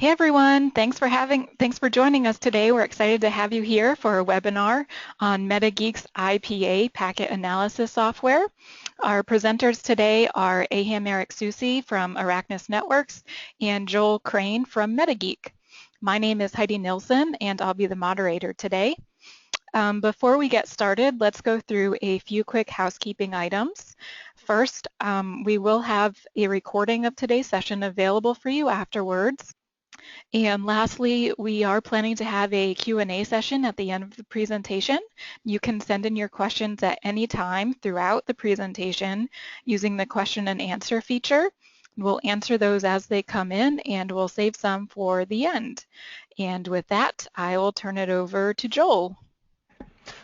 Hey everyone, thanks for joining us today. We're excited to have you here for a webinar on Metageek's IPA packet analysis software. Our presenters today are Aham Eric Susi from Arachnus Networks and Joel Crane from Metageek. My name is Heidi Nilsson and I'll be the moderator today. Before we get started, let's go through a few quick housekeeping items. First, we will have a recording of today's session available for you afterwards. And lastly, we are planning to have a Q&A session at the end of the presentation. You can send in your questions at any time throughout the presentation using the question and answer feature. We'll answer those as they come in and we'll save some for the end. And with that, I will turn it over to Joel.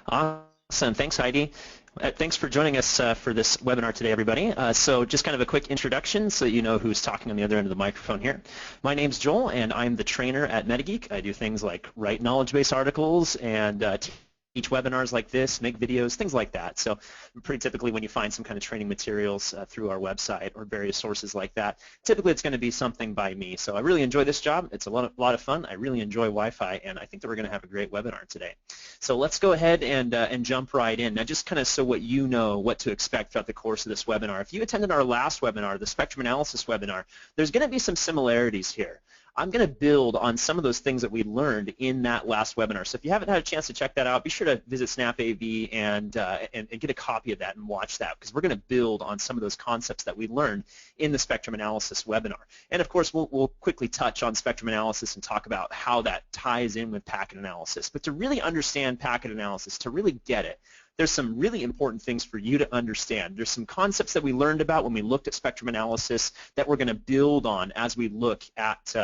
Awesome. Thanks, Heidi. Thanks for joining us for this webinar today, everybody. So just kind of a quick introduction so you know who's talking on the other end of the microphone here. My name's Joel, and I'm the trainer at Metageek. I do things like write knowledge base articles and teach webinars like this, make videos, things like that. So pretty typically when you find some kind of training materials through our website or various sources like that, typically it's going to be something by me. So I really enjoy this job. It's a lot of fun. I really enjoy Wi-Fi, and I think that we're going to have a great webinar today. So let's go ahead and jump right in. Now just kind of so what you know what to expect throughout the course of this webinar. If you attended our last webinar, the spectrum analysis webinar, there's going to be some similarities here. I'm going to build on some of those things that we learned in that last webinar. So if you haven't had a chance to check that out, be sure to visit SnapAV and get a copy of that and watch that, because we're going to build on some of those concepts that we learned in the spectrum analysis webinar. And of course, we'll quickly touch on spectrum analysis and talk about how that ties in with packet analysis. But to really understand packet analysis, to really get it, there's some really important things for you to understand. There's some concepts that we learned about when we looked at spectrum analysis that we're going to build on as we look at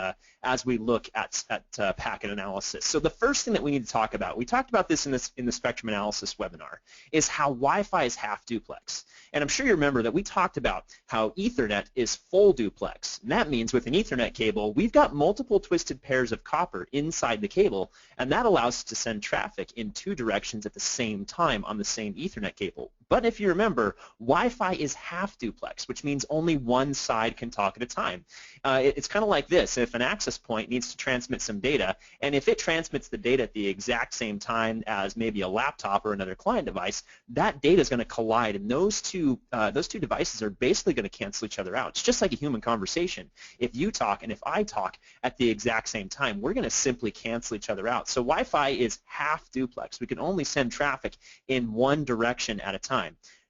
packet analysis. So the first thing that we need to talk about, we talked about this in the spectrum analysis webinar, is how Wi-Fi is half duplex. And I'm sure you remember that we talked about how Ethernet is full duplex. And that means with an Ethernet cable, we've got multiple twisted pairs of copper inside the cable, and that allows us to send traffic in two directions at the same time on the same Ethernet cable. But if you remember, Wi-Fi is half duplex, which means only one side can talk at a time. It's kind of like this. If an access point needs to transmit some data, and if it transmits the data at the exact same time as maybe a laptop or another client device, that data is going to collide, and those two devices are basically going to cancel each other out. It's just like a human conversation. If you talk and if I talk at the exact same time, we're going to simply cancel each other out. So Wi-Fi is half duplex. We can only send traffic in one direction at a time.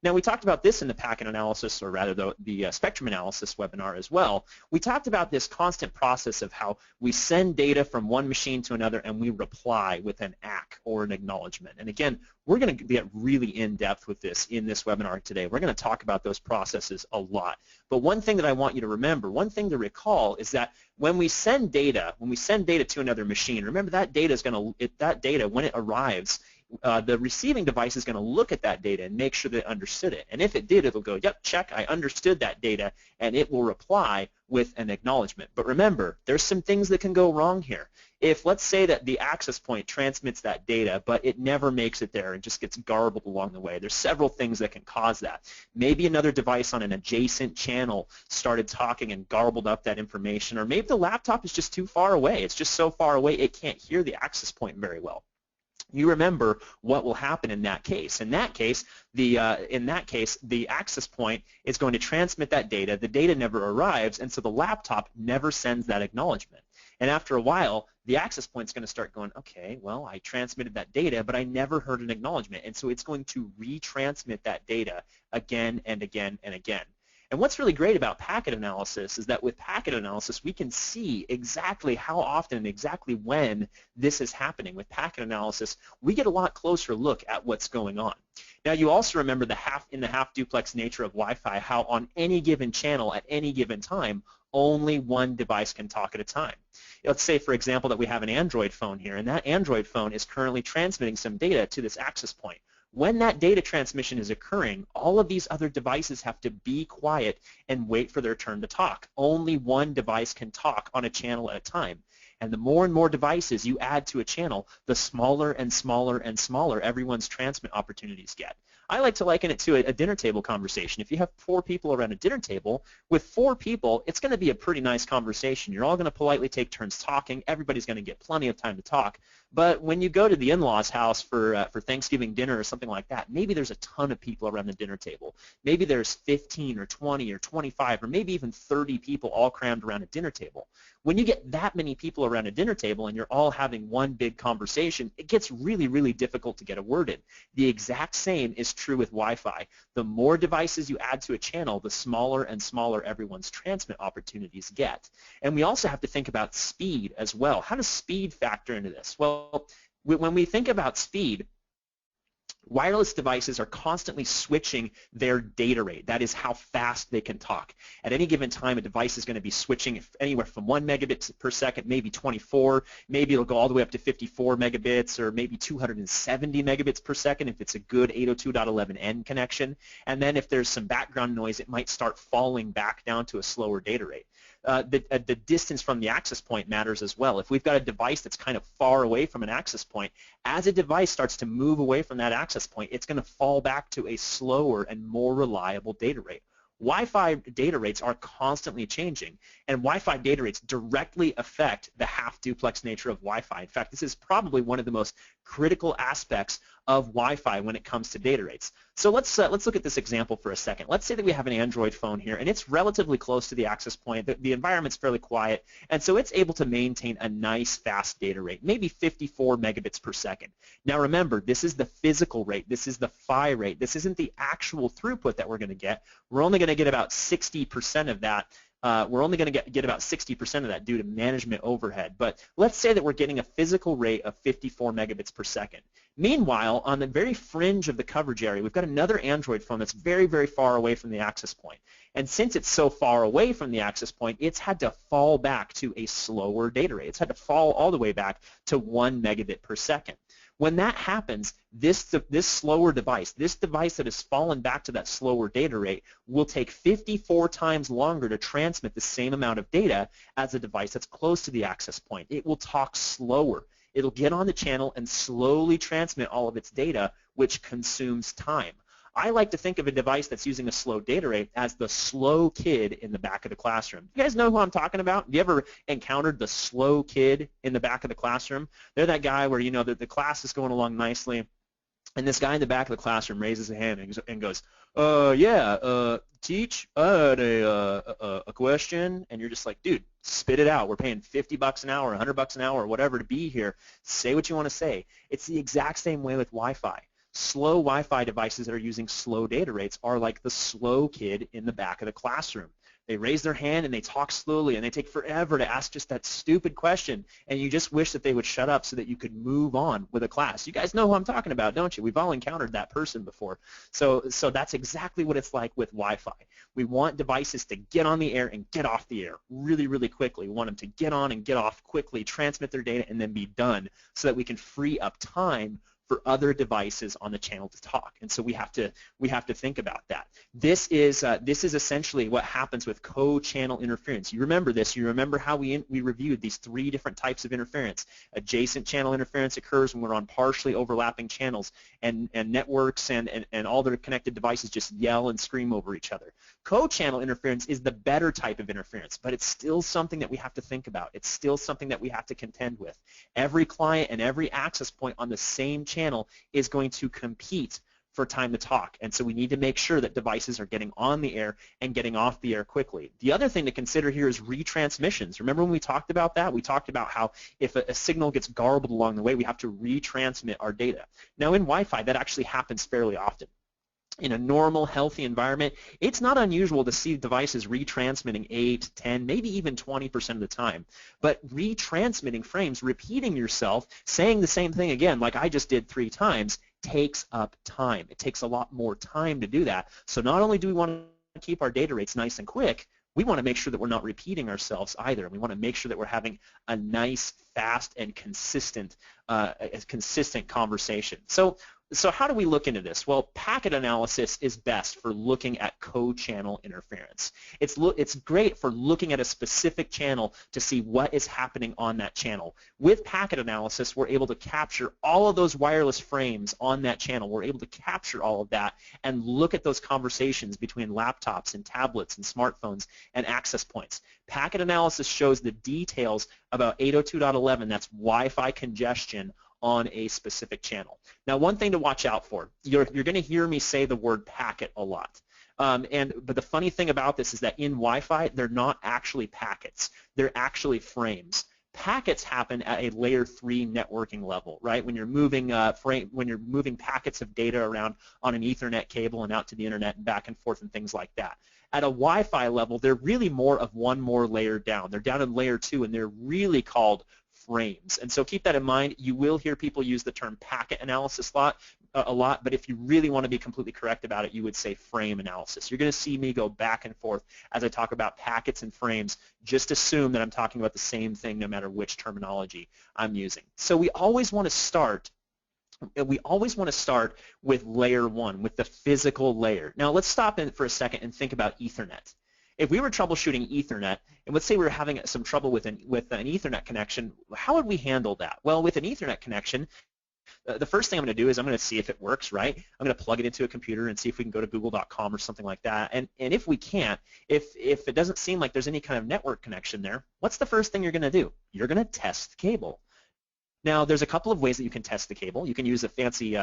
Now, we talked about this in the packet analysis, or rather the spectrum analysis webinar as well. We talked about this constant process of how we send data from one machine to another and we reply with an ACK or an acknowledgement. And again, we're going to get really in-depth with this in this webinar today. We're going to talk about those processes a lot. But one thing that I want you to remember, one thing to recall, is that when we send data to another machine, remember that data is going to, when it arrives, the receiving device is going to look at that data and make sure that it understood it. And if it did, it'll go, yep, check, I understood that data, and it will reply with an acknowledgement. But remember, there's some things that can go wrong here. If, let's say that the access point transmits that data, but it never makes it there and just gets garbled along the way, there's several things that can cause that. Maybe another device on an adjacent channel started talking and garbled up that information, or maybe the laptop is just too far away. It's just so far away it can't hear the access point very well. You remember what will happen in that case. In that case, the access point is going to transmit that data. The data never arrives, and so the laptop never sends that acknowledgement. And after a while, the access point is going to start going, okay, well, I transmitted that data, but I never heard an acknowledgement. And so it's going to retransmit that data again and again and again. And what's really great about packet analysis is that with packet analysis, we can see exactly how often and exactly when this is happening. With packet analysis, we get a lot closer look at what's going on. Now, you also remember the half duplex nature of Wi-Fi, how on any given channel at any given time, only one device can talk at a time. Let's say, for example, that we have an Android phone here, and that Android phone is currently transmitting some data to this access point. When that data transmission is occurring, all of these other devices have to be quiet and wait for their turn to talk. Only one device can talk on a channel at a time. And the more and more devices you add to a channel, the smaller and smaller and smaller everyone's transmit opportunities get. I like to liken it to a dinner table conversation. If you have 4 people around a dinner table, with 4 people, it's going to be a pretty nice conversation. You're all going to politely take turns talking. Everybody's going to get plenty of time to talk. But when you go to the in-laws' house for Thanksgiving dinner or something like that, maybe there's a ton of people around the dinner table. Maybe there's 15 or 20 or 25 or maybe even 30 people all crammed around a dinner table. When you get that many people around a dinner table and you're all having one big conversation, it gets really, really difficult to get a word in. The exact same is true with Wi-Fi. The more devices you add to a channel, the smaller and smaller everyone's transmit opportunities get. And we also have to think about speed as well. How does speed factor into this? Well, when we think about speed, wireless devices are constantly switching their data rate. That is how fast they can talk. At any given time, a device is going to be switching anywhere from 1 megabit per second, maybe 24, maybe it'll go all the way up to 54 megabits, or maybe 270 megabits per second if it's a good 802.11n connection. And then if there's some background noise, it might start falling back down to a slower data rate. The distance from the access point matters as well. If we've got a device that's kind of far away from an access point, as a device starts to move away from that access point, it's going to fall back to a slower and more reliable data rate. Wi-Fi data rates are constantly changing, and Wi-Fi data rates directly affect the half-duplex nature of Wi-Fi. In fact, this is probably one of the most critical aspects of Wi-Fi when it comes to data rates. So let's look at this example for a second. Let's say that we have an Android phone here, and it's relatively close to the access point. The environment's fairly quiet, and so it's able to maintain a nice fast data rate, maybe 54 megabits per second. Now remember, this is the physical rate. This is the phi rate. This isn't the actual throughput that we're going to get. We're only going to get about 60% of that. We're only going to get about 60% of that due to management overhead. But let's say that we're getting a physical rate of 54 megabits per second. Meanwhile, on the very fringe of the coverage area, we've got another Android phone that's very, very far away from the access point. And since it's so far away from the access point, it's had to fall back to a slower data rate. It's had to fall all the way back to 1 megabit per second. When that happens, this slower device, this device that has fallen back to that slower data rate, will take 54 times longer to transmit the same amount of data as a device that's close to the access point. It will talk slower. It'll get on the channel and slowly transmit all of its data, which consumes time. I like to think of a device that's using a slow data rate as the slow kid in the back of the classroom. You guys know who I'm talking about? Have you ever encountered the slow kid in the back of the classroom? They're that guy where, you know, the class is going along nicely, and this guy in the back of the classroom raises a hand and goes, teach, I had a question, and you're just like, dude, spit it out. We're paying $50 an hour, $100 an hour, or whatever to be here. Say what you want to say. It's the exact same way with Wi-Fi. Slow Wi-Fi devices that are using slow data rates are like the slow kid in the back of the classroom. They raise their hand and they talk slowly and they take forever to ask just that stupid question, and you just wish that they would shut up so that you could move on with a class. You guys know who I'm talking about, don't you? We've all encountered that person before. So that's exactly what it's like with Wi-Fi. We want devices to get on the air and get off the air really, really quickly. We want them to get on and get off quickly, transmit their data, and then be done so that we can free up time for other devices on the channel to talk. And so we have to think about that. This is essentially what happens with co-channel interference. You remember this. You remember how we reviewed these 3 different types of interference. Adjacent channel interference occurs when we're on partially overlapping channels, and networks and all their connected devices just yell and scream over each other. Co-channel interference is the better type of interference, but it's still something that we have to think about. It's still something that we have to contend with. Every client and every access point on the same channel is going to compete for time to talk, and so we need to make sure that devices are getting on the air and getting off the air quickly. The other thing to consider here is retransmissions. Remember when we talked about that? We talked about how if a signal gets garbled along the way, we have to retransmit our data. Now in Wi-Fi, that actually happens fairly often. In a normal, healthy environment, it's not unusual to see devices retransmitting 8, 10, maybe even 20% of the time. But retransmitting frames, repeating yourself, saying the same thing again, like I just did 3 times, takes up time. It takes a lot more time to do that. So not only do we want to keep our data rates nice and quick, we want to make sure that we're not repeating ourselves either. We want to make sure that we're having a nice, fast, and consistent conversation. So So how do we look into this? Well, packet analysis is best for looking at co-channel interference. It's great for looking at a specific channel to see what is happening on that channel. With packet analysis, we're able to capture all of those wireless frames on that channel. We're able to capture all of that and look at those conversations between laptops and tablets and smartphones and access points. Packet analysis shows the details about 802.11, that's Wi-Fi congestion, on a specific channel. Now, one thing to watch out for, you're going to hear me say the word packet a lot. But the funny thing about this is that in Wi-Fi, they're not actually packets. They're actually frames. Packets happen at a layer 3 networking level, right? When you're moving packets of data around on an Ethernet cable and out to the internet and back and forth and things like that. At a Wi-Fi level, they're really more of one more layer down. They're down in layer 2, and they're really called frames. And so keep that in mind. You will hear people use the term packet analysis a lot, but if you really want to be completely correct about it, you would say frame analysis. You're going to see me go back and forth as I talk about packets and frames. Just assume that I'm talking about the same thing no matter which terminology I'm using. So we always want to start with layer 1, with the physical layer. Now let's stop in for a second and think about Ethernet. If we were troubleshooting Ethernet, and let's say we were having some trouble with an Ethernet connection, how would we handle that? Well, with an Ethernet connection, the first thing I'm going to do is I'm going to see if it works, right? I'm going to plug it into a computer and see if we can go to google.com or something like that. And if we can't, if it doesn't seem like there's any kind of network connection there, what's the first thing you're going to do? You're going to test the cable. Now, there's a couple of ways that you can test the cable. You can use a fancy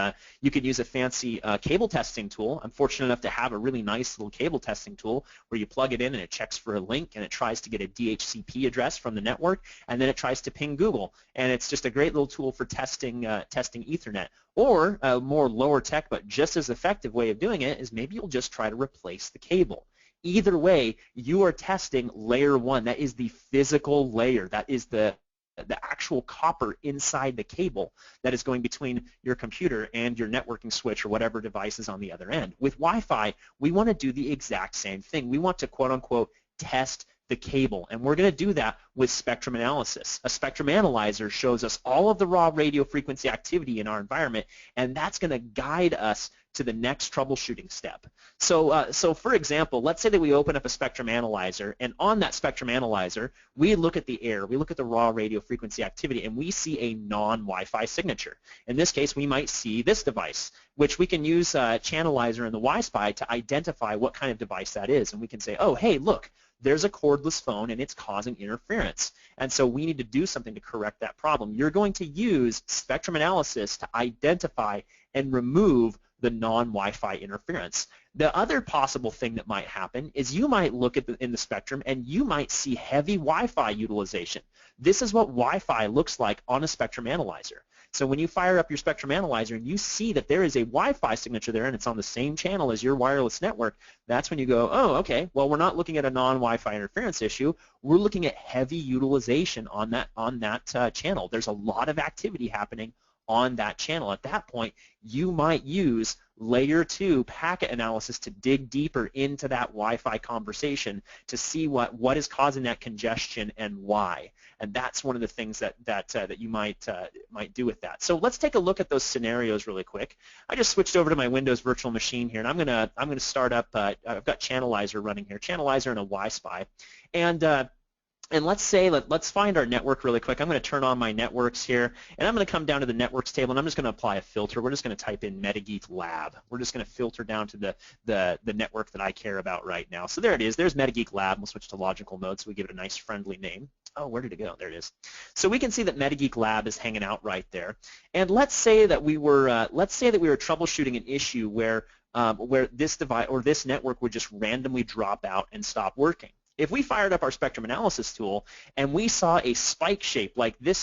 cable testing tool. I'm fortunate enough to have a really nice little cable testing tool where you plug it in and it checks for a link and it tries to get a DHCP address from the network, and then it tries to ping Google. And it's just a great little tool for testing Ethernet. Or a more lower tech but just as effective way of doing it is maybe you'll just try to replace the cable. Either way, you are testing layer 1. That is the physical layer. That is the actual copper inside the cable that is going between your computer and your networking switch or whatever device is on the other end. With Wi-Fi, we want to do the exact same thing. We want to quote-unquote test the cable, and we're going to do that with spectrum analysis. A spectrum analyzer shows us all of the raw radio frequency activity in our environment, and that's going to guide us to the next troubleshooting step. So for example, let's say that we open up a spectrum analyzer, and on that spectrum analyzer, we look at the air, we look at the raw radio frequency activity, and we see a non-Wi-Fi signature. In this case, we might see this device, which we can use Channelizer in the Wi-Spy to identify what kind of device that is, and we can say, oh, hey, look, there's a cordless phone and it's causing interference. And so we need to do something to correct that problem. You're going to use spectrum analysis to identify and remove the non-Wi-Fi interference. The other possible thing that might happen is you might look at in the spectrum and you might see heavy Wi-Fi utilization. This is what Wi-Fi looks like on a spectrum analyzer. So when you fire up your spectrum analyzer and you see that there is a Wi-Fi signature there and it's on the same channel as your wireless network, that's when you go, oh, okay, well, we're not looking at a non-Wi-Fi interference issue. We're looking at heavy utilization on that channel. There's a lot of activity happening on that channel. At that point, you might use layer 2 packet analysis to dig deeper into that Wi-Fi conversation to see what is causing that congestion and why. And that's one of the things that you might do with that. So let's take a look at those scenarios really quick. I just switched over to my Windows virtual machine here, and I'm gonna start up. I've got Channelizer running here, Channelizer and a Wi-Spy, and let's find our network really quick. I'm going to turn on my networks here, and I'm going to come down to the networks table, and I'm just going to apply a filter. We're just going to type in Metageek Lab. We're just going to filter down to the network that I care about right now. So there it is. There's Metageek Lab. We'll switch to logical mode so we give it a nice friendly name. Oh, where did it go? There it is. So we can see that Metageek Lab is hanging out right there. And let's say that we were troubleshooting an issue where this device or this network would just randomly drop out and stop working. If we fired up our spectrum analysis tool and we saw a spike shape like this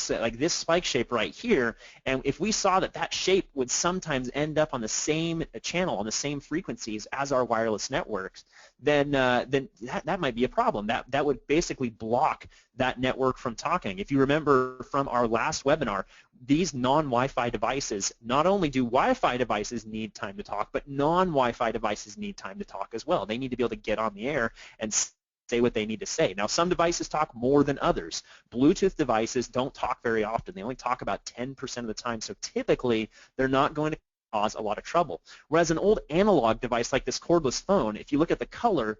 spike shape right here, and if we saw that shape would sometimes end up on the same channel, on the same frequencies as our wireless networks, then that might be a problem. That would basically block that network from talking. If you remember from our last webinar, these non-Wi-Fi devices, not only do Wi-Fi devices need time to talk, but non-Wi-Fi devices need time to talk as well. They need to be able to get on the air and say what they need to say. Now, some devices talk more than others. Bluetooth devices don't talk very often. They only talk about 10% of the time, so typically they're not going to cause a lot of trouble. Whereas an old analog device like this cordless phone, if you look at the color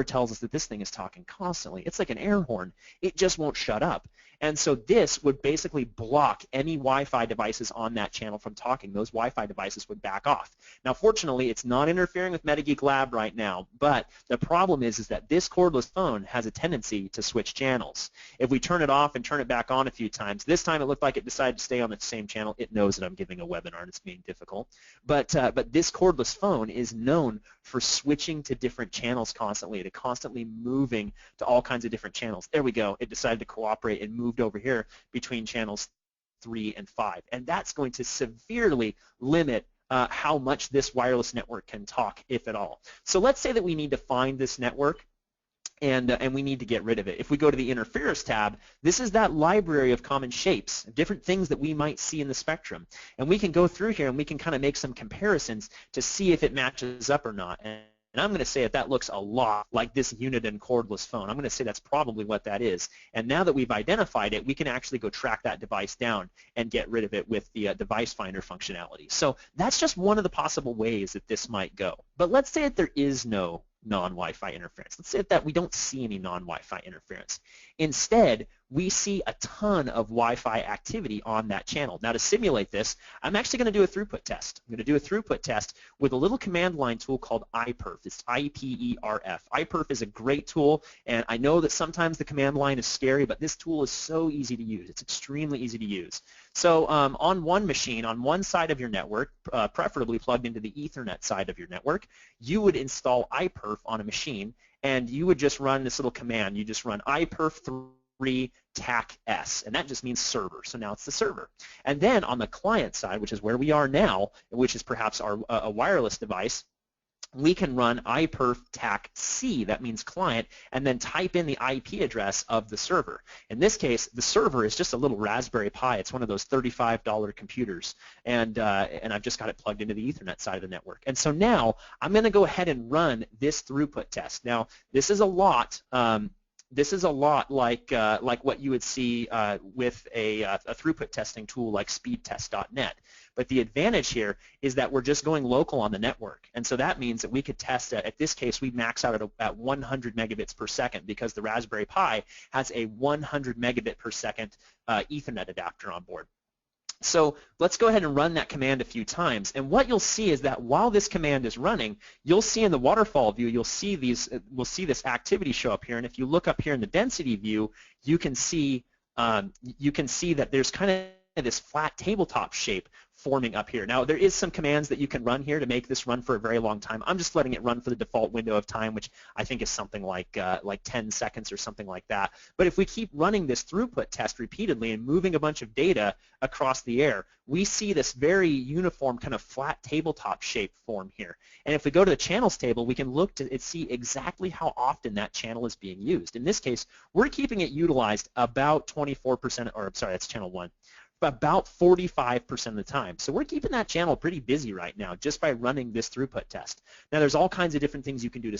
tells us that this thing is talking constantly. It's like an air horn. It just won't shut up. And so this would basically block any Wi-Fi devices on that channel from talking. Those Wi-Fi devices would back off. Now, fortunately, it's not interfering with Metageek Lab right now, but the problem is that this cordless phone has a tendency to switch channels. If we turn it off and turn it back on a few times, this time it looked like it decided to stay on the same channel. It knows that I'm giving a webinar and it's being difficult. But this cordless phone is known for switching to different channels constantly, to constantly moving to all kinds of different channels. There we go. It decided to cooperate and moved over here between channels 3 and 5. And that's going to severely limit how much this wireless network can talk, if at all. So let's say that we need to find this network and we need to get rid of it. If we go to the interference tab, this is that library of common shapes, different things that we might see in the spectrum. And we can go through here and we can kind of make some comparisons to see if it matches up or not. And I'm going to say that looks a lot like this Uniden cordless phone. I'm going to say that's probably what that is. And now that we've identified it, we can actually go track that device down and get rid of it with the device finder functionality. So that's just one of the possible ways that this might go. But let's say that there is no non-Wi-Fi interference. Let's say that we don't see any non-Wi-Fi interference. Instead, we see a ton of Wi-Fi activity on that channel. Now, to simulate this, I'm actually going to do a throughput test. I'm going to do a throughput test with a little command line tool called iPerf. It's I-P-E-R-F. iPerf is a great tool, and I know that sometimes the command line is scary, but this tool is so easy to use. It's extremely easy to use. So on one machine, on one side of your network, preferably plugged into the Ethernet side of your network, you would install iPerf on a machine, and you would just run this little command. You just run iPerf3 TAC S, and that just means server. So now it's the server. And then on the client side, which is where we are now, which is perhaps a wireless device, we can run iPerf TAC C, that means client, and then type in the IP address of the server. In this case, the server is just a little Raspberry Pi. It's one of those $35 computers, and I've just got it plugged into the Ethernet side of the network. And so now I'm going to go ahead and run this throughput test. Now, this is a lot. This is a lot like what you would see with a throughput testing tool like speedtest.net. But the advantage here is that we're just going local on the network. And so that means that we could test, at this case, we max out at 100 megabits per second because the Raspberry Pi has a 100 megabit per second Ethernet adapter on board. So let's go ahead and run that command a few times. And what you'll see is that while this command is running, you'll see in the waterfall view, we'll see this activity show up here. And if you look up here in the density view, you can see that there's kind of this flat tabletop shape forming up here. Now, there is some commands that you can run here to make this run for a very long time. I'm just letting it run for the default window of time, which I think is something like 10 seconds or something like that. But if we keep running this throughput test repeatedly and moving a bunch of data across the air, we see this very uniform kind of flat tabletop shape form here. And if we go to the channels table, we can look to see exactly how often that channel is being used. In this case, we're keeping it utilized about 24%, or sorry, that's channel 1. About 45% of the time. So we're keeping that channel pretty busy right now just by running this throughput test. Now there's all kinds of different things you can do to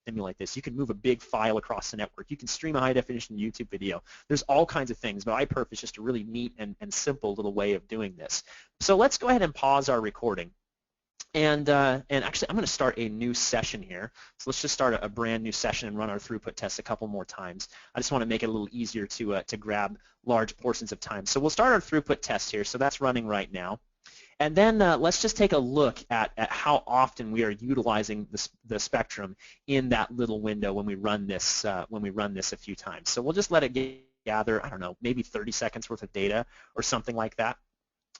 simulate this. You can move a big file across the network. You can stream a high-definition YouTube video. There's all kinds of things, but iPerf is just a really neat and simple little way of doing this. So let's go ahead and pause our recording. And actually, I'm going to start a new session here. So let's just start a brand new session and run our throughput test a couple more times. I just want to make it a little easier to grab large portions of time. So we'll start our throughput test here. So that's running right now. And then let's just take a look at how often we are utilizing the spectrum in that little window when we run this a few times. So we'll just let it gather, I don't know, maybe 30 seconds worth of data or something like that.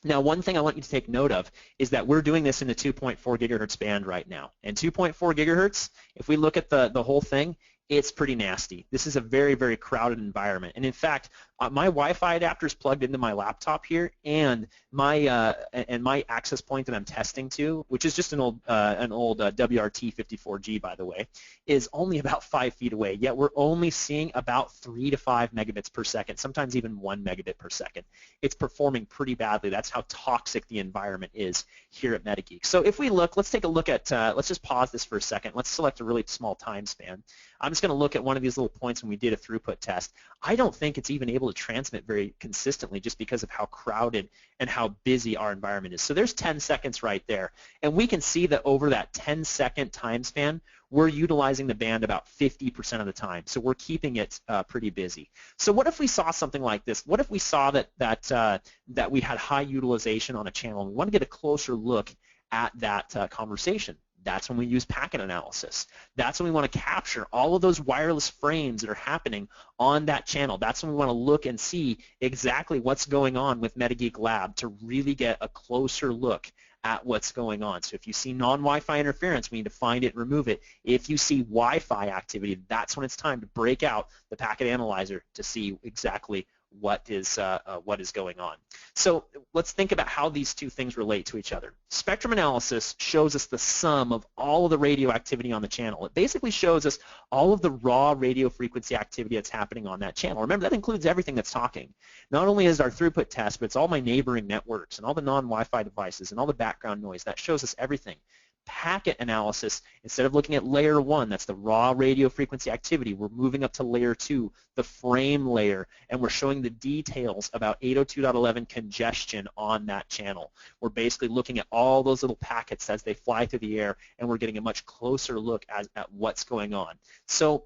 Now, one thing I want you to take note of is that we're doing this in the 2.4 gigahertz band right now. And 2.4 gigahertz, if we look at the whole thing, it's pretty nasty. This is a very, very crowded environment. And in fact, my Wi-Fi adapter is plugged into my laptop here, and my access point that I'm testing to, which is just an old WRT54G, by the way, is only about 5 feet away. Yet we're only seeing about 3 to 5 megabits per second, sometimes even 1 megabit per second. It's performing pretty badly. That's how toxic the environment is here at Metageek. So if we look, let's take a look at, let's just pause this for a second. Let's select a really small time span. I'm just going to look at one of these little points when we did a throughput test. I don't think it's even able to transmit very consistently just because of how crowded and how busy our environment is. So there's 10 seconds right there. And we can see that over that 10-second time span, we're utilizing the band about 50% of the time. So we're keeping it pretty busy. So what if we saw something like this? What if we saw that we had high utilization on a channel and we want to get a closer look at that conversation? That's when we use packet analysis. That's when we want to capture all of those wireless frames that are happening on that channel. That's when we want to look and see exactly what's going on with Metageek Lab to really get a closer look at what's going on. So if you see non-Wi-Fi interference, we need to find it and remove it. If you see Wi-Fi activity, that's when it's time to break out the packet analyzer to see exactly what is going on. So let's think about how these two things relate to each other. Spectrum analysis shows us the sum of all of the radio activity on the channel. It basically shows us all of the raw radio frequency activity that's happening on that channel. Remember, that includes everything that's talking. Not only is our throughput test, but it's all my neighboring networks and all the non-Wi-Fi devices and all the background noise. That shows us everything. Packet analysis, instead of looking at layer 1, that's the raw radio frequency activity, we're moving up to layer 2, the frame layer, and we're showing the details about 802.11 congestion on that channel. We're basically looking at all those little packets as they fly through the air, and we're getting a much closer look at what's going on. So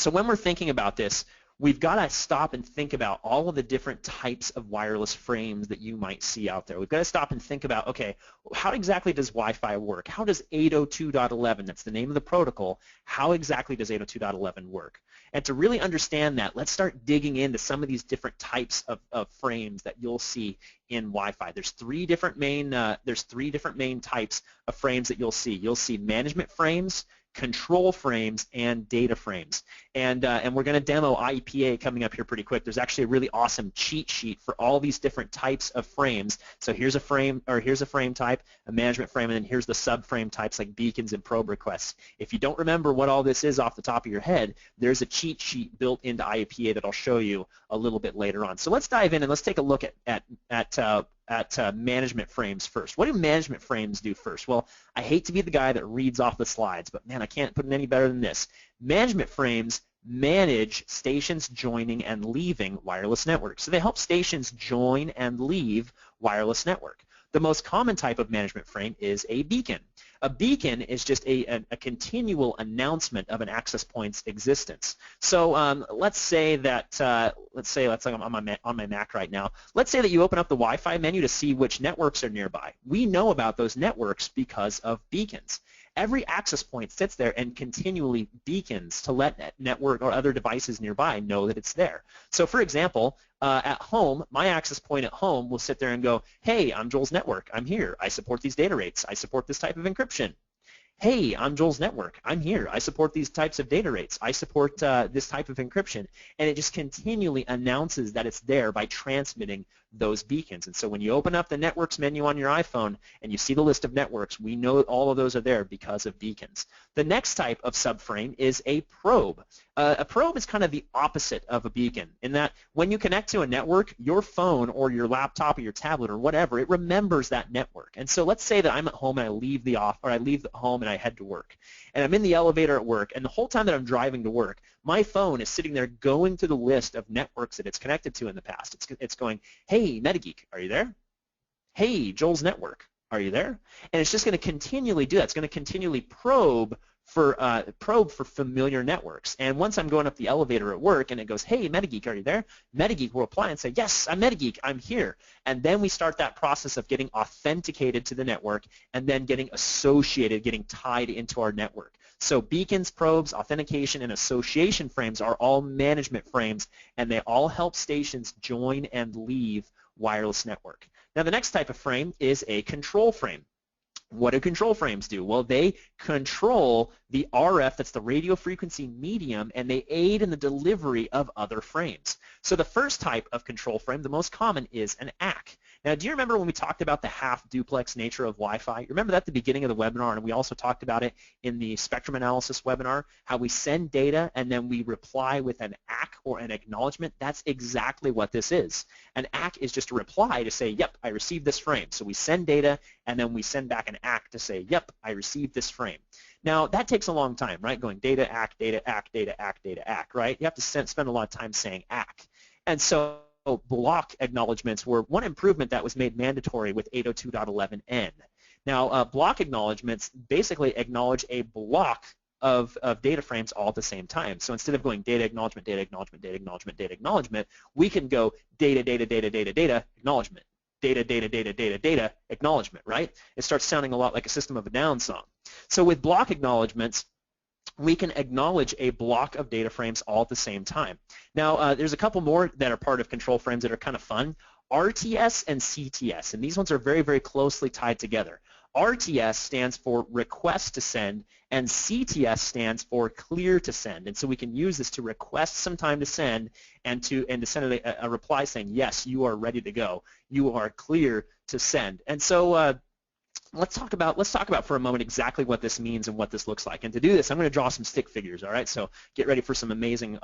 when we're thinking about this, we've got to stop and think about all of the different types of wireless frames that you might see out there. We've got to stop and think about, okay, how exactly does Wi-Fi work? How does 802.11, that's the name of the protocol, how exactly does 802.11 work? And to really understand that, let's start digging into some of these different types of frames that you'll see in Wi-Fi. There's three different main types of frames that you'll see. You'll see management frames, control frames, and data frames. And we're going to demo IPA coming up here pretty quick. There's actually a really awesome cheat sheet for all these different types of frames. So here's a frame type, a management frame, and then here's the subframe types like beacons and probe requests. If you don't remember what all this is off the top of your head, there's a cheat sheet built into IPA that I'll show you a little bit later on. So let's dive in and let's take a look at management frames first. What do management frames do first? Well, I hate to be the guy that reads off the slides, but man, I can't put it any better than this. Management frames manage stations joining and leaving wireless networks. So they help stations join and leave wireless network. The most common type of management frame is a beacon. A beacon is just a continual announcement of an access point's existence. So let's say I'm on my Mac right now. Let's say that you open up the Wi-Fi menu to see which networks are nearby. We know about those networks because of beacons. Every access point sits there and continually beacons to let network or other devices nearby know that it's there. So for example, at home, my access point at home will sit there and go, hey, I'm Joel's network. I'm here. I support these data rates. I support this type of encryption. Hey, I'm Joel's network. I'm here. I support these types of data rates. I support this type of encryption. And it just continually announces that it's there by transmitting those beacons. And so when you open up the networks menu on your iPhone and you see the list of networks, we know all of those are there because of beacons. The next type of subframe is a probe. A probe is kind of the opposite of a beacon in that when you connect to a network, your phone or your laptop or your tablet or whatever, it remembers that network. And so let's say that I'm at home and I leave the home and I head to work. And I'm in the elevator at work, and the whole time that I'm driving to work, my phone is sitting there going through the list of networks that it's connected to in the past. It's going, hey, Metageek, are you there? Hey, Joel's network, are you there? And it's just going to continually do that. It's going to continually probe for familiar networks. And once I'm going up the elevator at work and it goes, hey, Metageek, are you there? Metageek will reply and say, yes, I'm Metageek, I'm here. And then we start that process of getting authenticated to the network and then getting associated, getting tied into our network. So beacons, probes, authentication, and association frames are all management frames, and they all help stations join and leave wireless network. Now the next type of frame is a control frame. What do control frames do? Well, they control the RF, that's the radio frequency medium, and they aid in the delivery of other frames. So the first type of control frame, the most common, is an ACK. Now, do you remember when we talked about the half-duplex nature of Wi-Fi? You remember that at the beginning of the webinar, and we also talked about it in the spectrum analysis webinar, how we send data and then we reply with an ACK or an acknowledgement? That's exactly what this is. An ACK is just a reply to say, yep, I received this frame. So we send data and then we send back an ACK to say, yep, I received this frame. Now, that takes a long time, right? Going data, ack, data, ack, data, ack, data, ack, right? You have to spend a lot of time saying ack. And so block acknowledgments were one improvement that was made mandatory with 802.11n. Now, block acknowledgments basically acknowledge a block of data frames all at the same time. So instead of going data acknowledgement, data acknowledgement, data acknowledgement, data acknowledgement, we can go data, data, data, data, data, acknowledgement. Data, data, data, data, data, acknowledgement, right? It starts sounding a lot like a System of a Down song. So with block acknowledgements, we can acknowledge a block of data frames all at the same time. Now, there's a couple more that are part of control frames that are kind of fun. RTS and CTS, and these ones are very, very closely tied together. RTS stands for request to send, and CTS stands for clear to send. And so we can use this to request some time to send and to send a reply saying, yes, you are ready to go. You are clear to send. And so let's talk about for a moment exactly what this means and what this looks like. And to do this, I'm going to draw some stick figures, all right? So get ready for some amazing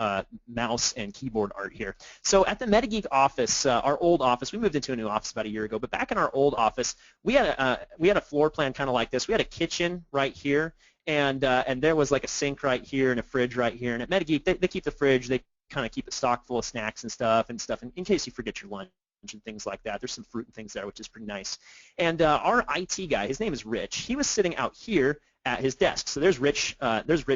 mouse and keyboard art here. So at the Metageek office, our old office, we moved into a new office about a year ago, but back in our old office, we had a floor plan kind of like this. We had a kitchen right here, and there was like a sink right here and a fridge right here. And at Metageek, they keep the fridge, they kind of keep it stocked full of snacks and stuff in case you forget your lunch and things like that. There's some fruit and things there, which is pretty nice. And our IT guy, his name is Rich. He was sitting out here at his desk. So there's Rich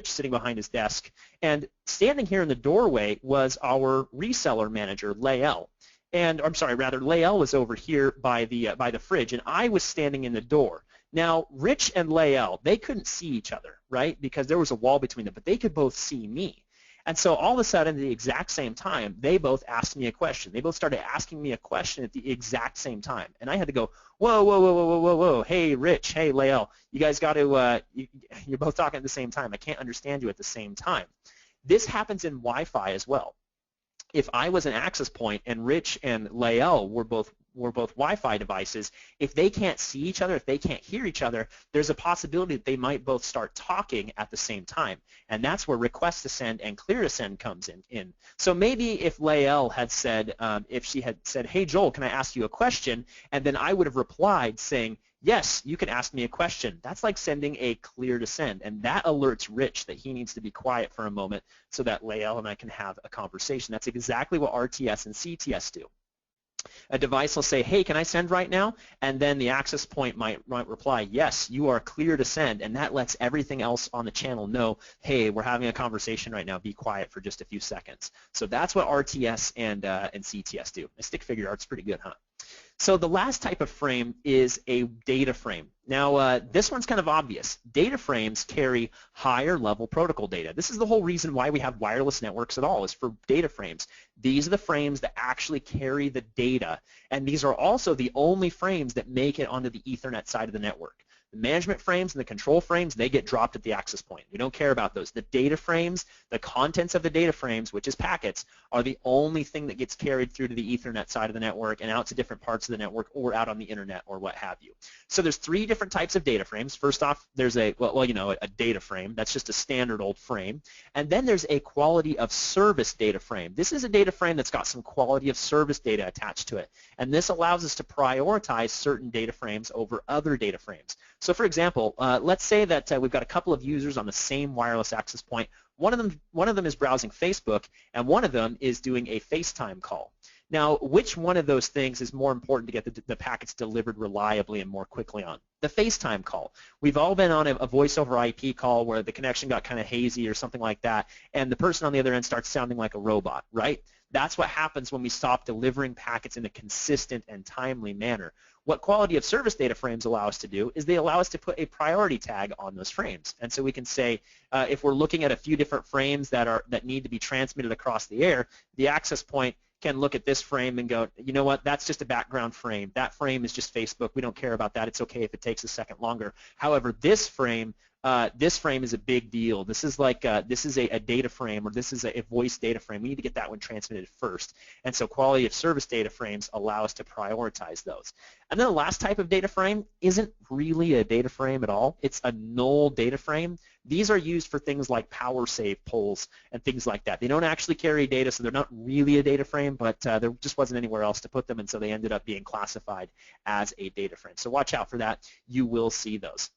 sitting behind his desk. And standing here in the doorway was our reseller manager, Lael. Lael was over here by the fridge, and I was standing in the door. Now, Rich and Lael, they couldn't see each other, right, because there was a wall between them, but they could both see me. And so all of a sudden, at the exact same time, they both asked me a question. They both started asking me a question at the exact same time. And I had to go, whoa, whoa, whoa, whoa, whoa, whoa, whoa. Hey, Rich, hey, Lael, you guys got to, you're both talking at the same time. I can't understand you at the same time. This happens in Wi-Fi as well. If I was an access point and Rich and Lael were both Wi-Fi devices, if they can't see each other, if they can't hear each other, there's a possibility that they might both start talking at the same time. And that's where request to send and clear to send comes in. So maybe if Lael had said, if she had said, hey, Joel, can I ask you a question? And then I would have replied saying, yes, you can ask me a question. That's like sending a clear to send, and that alerts Rich that he needs to be quiet for a moment so that Lael and I can have a conversation. That's exactly what RTS and CTS do. A device will say, hey, can I send right now? And then the access point might reply, yes, you are clear to send, and that lets everything else on the channel know, hey, we're having a conversation right now, be quiet for just a few seconds. So that's what RTS and CTS do. A stick figure art's pretty good, huh? So the last type of frame is a data frame. Now, this one's kind of obvious. Data frames carry higher level protocol data. This is the whole reason why we have wireless networks at all, is for data frames. These are the frames that actually carry the data, and these are also the only frames that make it onto the Ethernet side of the network. The management frames and the control frames, they get dropped at the access point. We don't care about those. The data frames, the contents of the data frames, which is packets, are the only thing that gets carried through to the Ethernet side of the network and out to different parts of the network or out on the internet or what have you. So there's three different types of data frames. First off, there's a data frame. That's just a standard old frame. And then there's a quality of service data frame. This is a data frame that's got some quality of service data attached to it. And this allows us to prioritize certain data frames over other data frames. So for example, let's say that we've got a couple of users on the same wireless access point. One of them is browsing Facebook, and one of them is doing a FaceTime call. Now, which one of those things is more important to get the packets delivered reliably and more quickly on? The FaceTime call. We've all been on a voice over IP call where the connection got kind of hazy or something like that, and the person on the other end starts sounding like a robot, right? That's what happens when we stop delivering packets in a consistent and timely manner. What quality of service data frames allow us to do is they allow us to put a priority tag on those frames. And so we can say, if we're looking at a few different frames that need to be transmitted across the air, the access point can look at this frame and go, you know what, that's just a background frame. That frame is just Facebook. We don't care about that. It's okay if it takes a second longer. However, this frame is a big deal. This is like this is a data frame, or this is a voice data frame. We need to get that one transmitted first. And so quality of service data frames allow us to prioritize those. And then the last type of data frame isn't really a data frame at all. It's a null data frame. These are used for things like power save poles and things like that. They don't actually carry data, so they're not really a data frame, but there just wasn't anywhere else to put them, and so they ended up being classified as a data frame. So watch out for that. You will see those.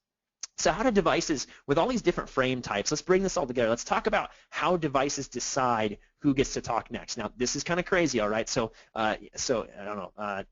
So how do devices, with all these different frame types, let's bring this all together. Let's talk about how devices decide who gets to talk next. Now, this is kind of crazy, all right? So, I don't know,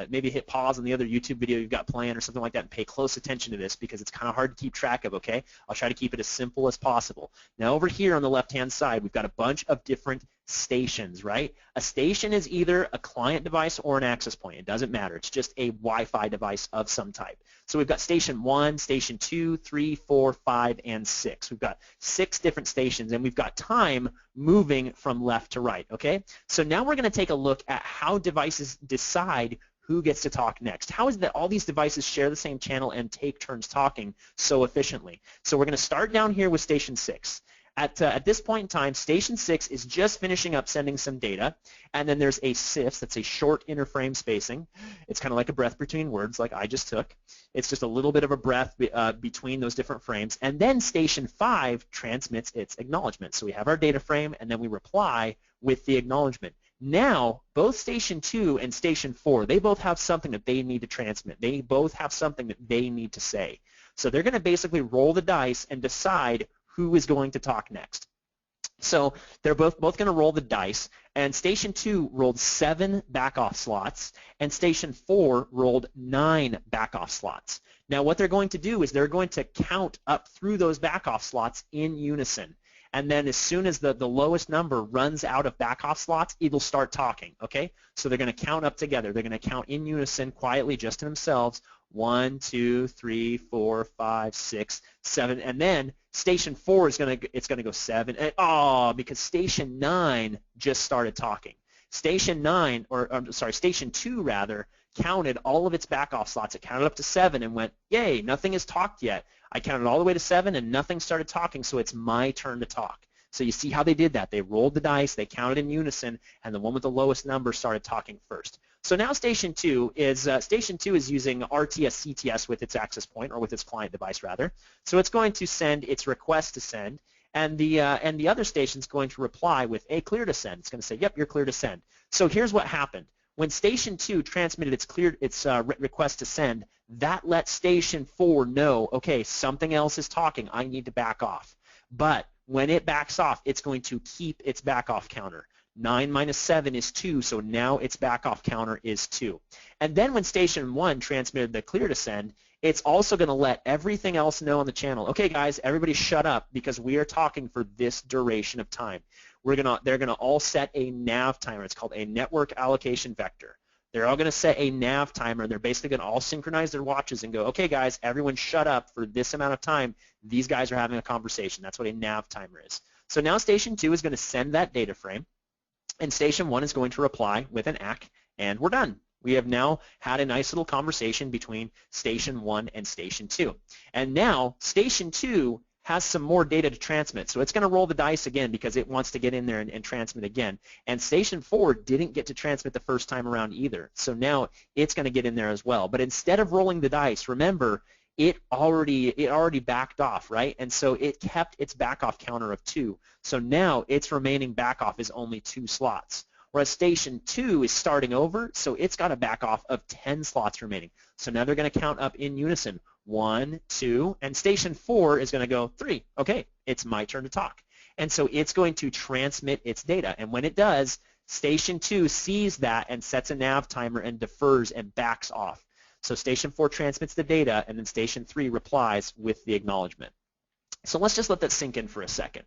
maybe hit pause on the other YouTube video you've got playing or something like that and pay close attention to this because it's kind of hard to keep track of, okay? I'll try to keep it as simple as possible. Now, over here on the left-hand side, we've got a bunch of different stations, right? A station is either a client device or an access point. It doesn't matter. It's just a Wi-Fi device of some type. So we've got station 1, station 2, 3, 4, 5, and 6. We've got 6 different stations, and we've got time moving from left to right, okay? So now we're going to take a look at how devices decide who gets to talk next. How is it that all these devices share the same channel and take turns talking so efficiently? So we're going to start down here with station 6. At this point in time, station 6 is just finishing up sending some data, and then there's a SIFS, that's a short interframe spacing. It's kind of like a breath between words like I just took. It's just a little bit of a breath between those different frames, and then station 5 transmits its acknowledgement. So we have our data frame, and then we reply with the acknowledgement. Now, both station 2 and station 4, they both have something that they need to transmit. They both have something that they need to say. So they're going to basically roll the dice and decide who is going to talk next. So they're both going to roll the dice, and station 2 rolled 7 back-off slots, and station 4 rolled 9 back-off slots. Now what they're going to do is they're going to count up through those back-off slots in unison. And then as soon as the lowest number runs out of back-off slots, it'll start talking, okay? So they're going to count up together. They're going to count in unison quietly just to themselves. 1, 2, 3, 4, 5, 6, 7, and then station 4 is going to go 7. And, because station 9 just started talking. Station 2 rather counted all of its back-off slots. It counted up to 7 and went, yay, nothing has talked yet. I counted all the way to 7 and nothing started talking, so it's my turn to talk. So you see how they did that. They rolled the dice, they counted in unison, and the one with the lowest number started talking first. So now station 2 is using RTS CTS with its access point, or with its client device rather. So it's going to send its request to send, and the other station is going to reply with a clear to send. It's going to say, yep, you're clear to send. So here's what happened. When station 2 transmitted its request to send, that let station 4 know, okay, something else is talking. I need to back off. But when it backs off, it's going to keep its back off counter. 9 minus 7 is 2, so now its back-off counter is 2. And then when station 1 transmitted the clear to send, it's also going to let everything else know on the channel, okay guys, everybody shut up because we are talking for this duration of time. They're going to all set a nav timer. It's called a network allocation vector. They're all going to set a nav timer. They're basically going to all synchronize their watches and go, okay guys, everyone shut up for this amount of time. These guys are having a conversation. That's what a nav timer is. So now station 2 is going to send that data frame. And station 1 is going to reply with an ACK, and we're done. We have now had a nice little conversation between station 1 and station 2. And now station 2 has some more data to transmit, so it's going to roll the dice again because it wants to get in there and transmit again. And station 4 didn't get to transmit the first time around either, so now it's going to get in there as well. But instead of rolling the dice, remember, it already backed off, right? And so it kept its back-off counter of 2. So now its remaining back-off is only 2 slots. Whereas station 2 is starting over, so it's got a back-off of 10 slots remaining. So now they're going to count up in unison. 1, 2, and station 4 is going to go 3. Okay, it's my turn to talk. And so it's going to transmit its data. And when it does, station 2 sees that and sets a nav timer and defers and backs off. So station 4 transmits the data, and then station 3 replies with the acknowledgement. So let's just let that sink in for a second.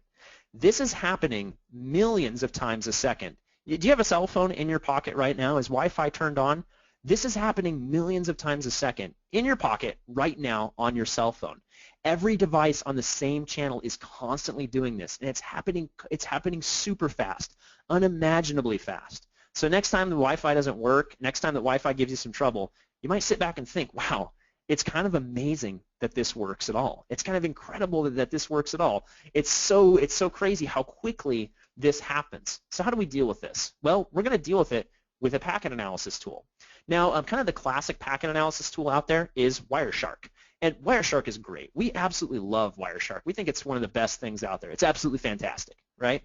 This is happening millions of times a second. Do you have a cell phone in your pocket right now? Is Wi-Fi turned on? This is happening millions of times a second in your pocket right now on your cell phone. Every device on the same channel is constantly doing this, and it's happening super fast, unimaginably fast. So next time the Wi-Fi doesn't work, next time that Wi-Fi gives you some trouble, you might sit back and think, wow, it's kind of amazing that this works at all. It's kind of incredible that this works at all. It's so crazy how quickly this happens. So how do we deal with this? Well, we're going to deal with it with a packet analysis tool. Now, kind of the classic packet analysis tool out there is Wireshark. And Wireshark is great. We absolutely love Wireshark. We think it's one of the best things out there. It's absolutely fantastic, right?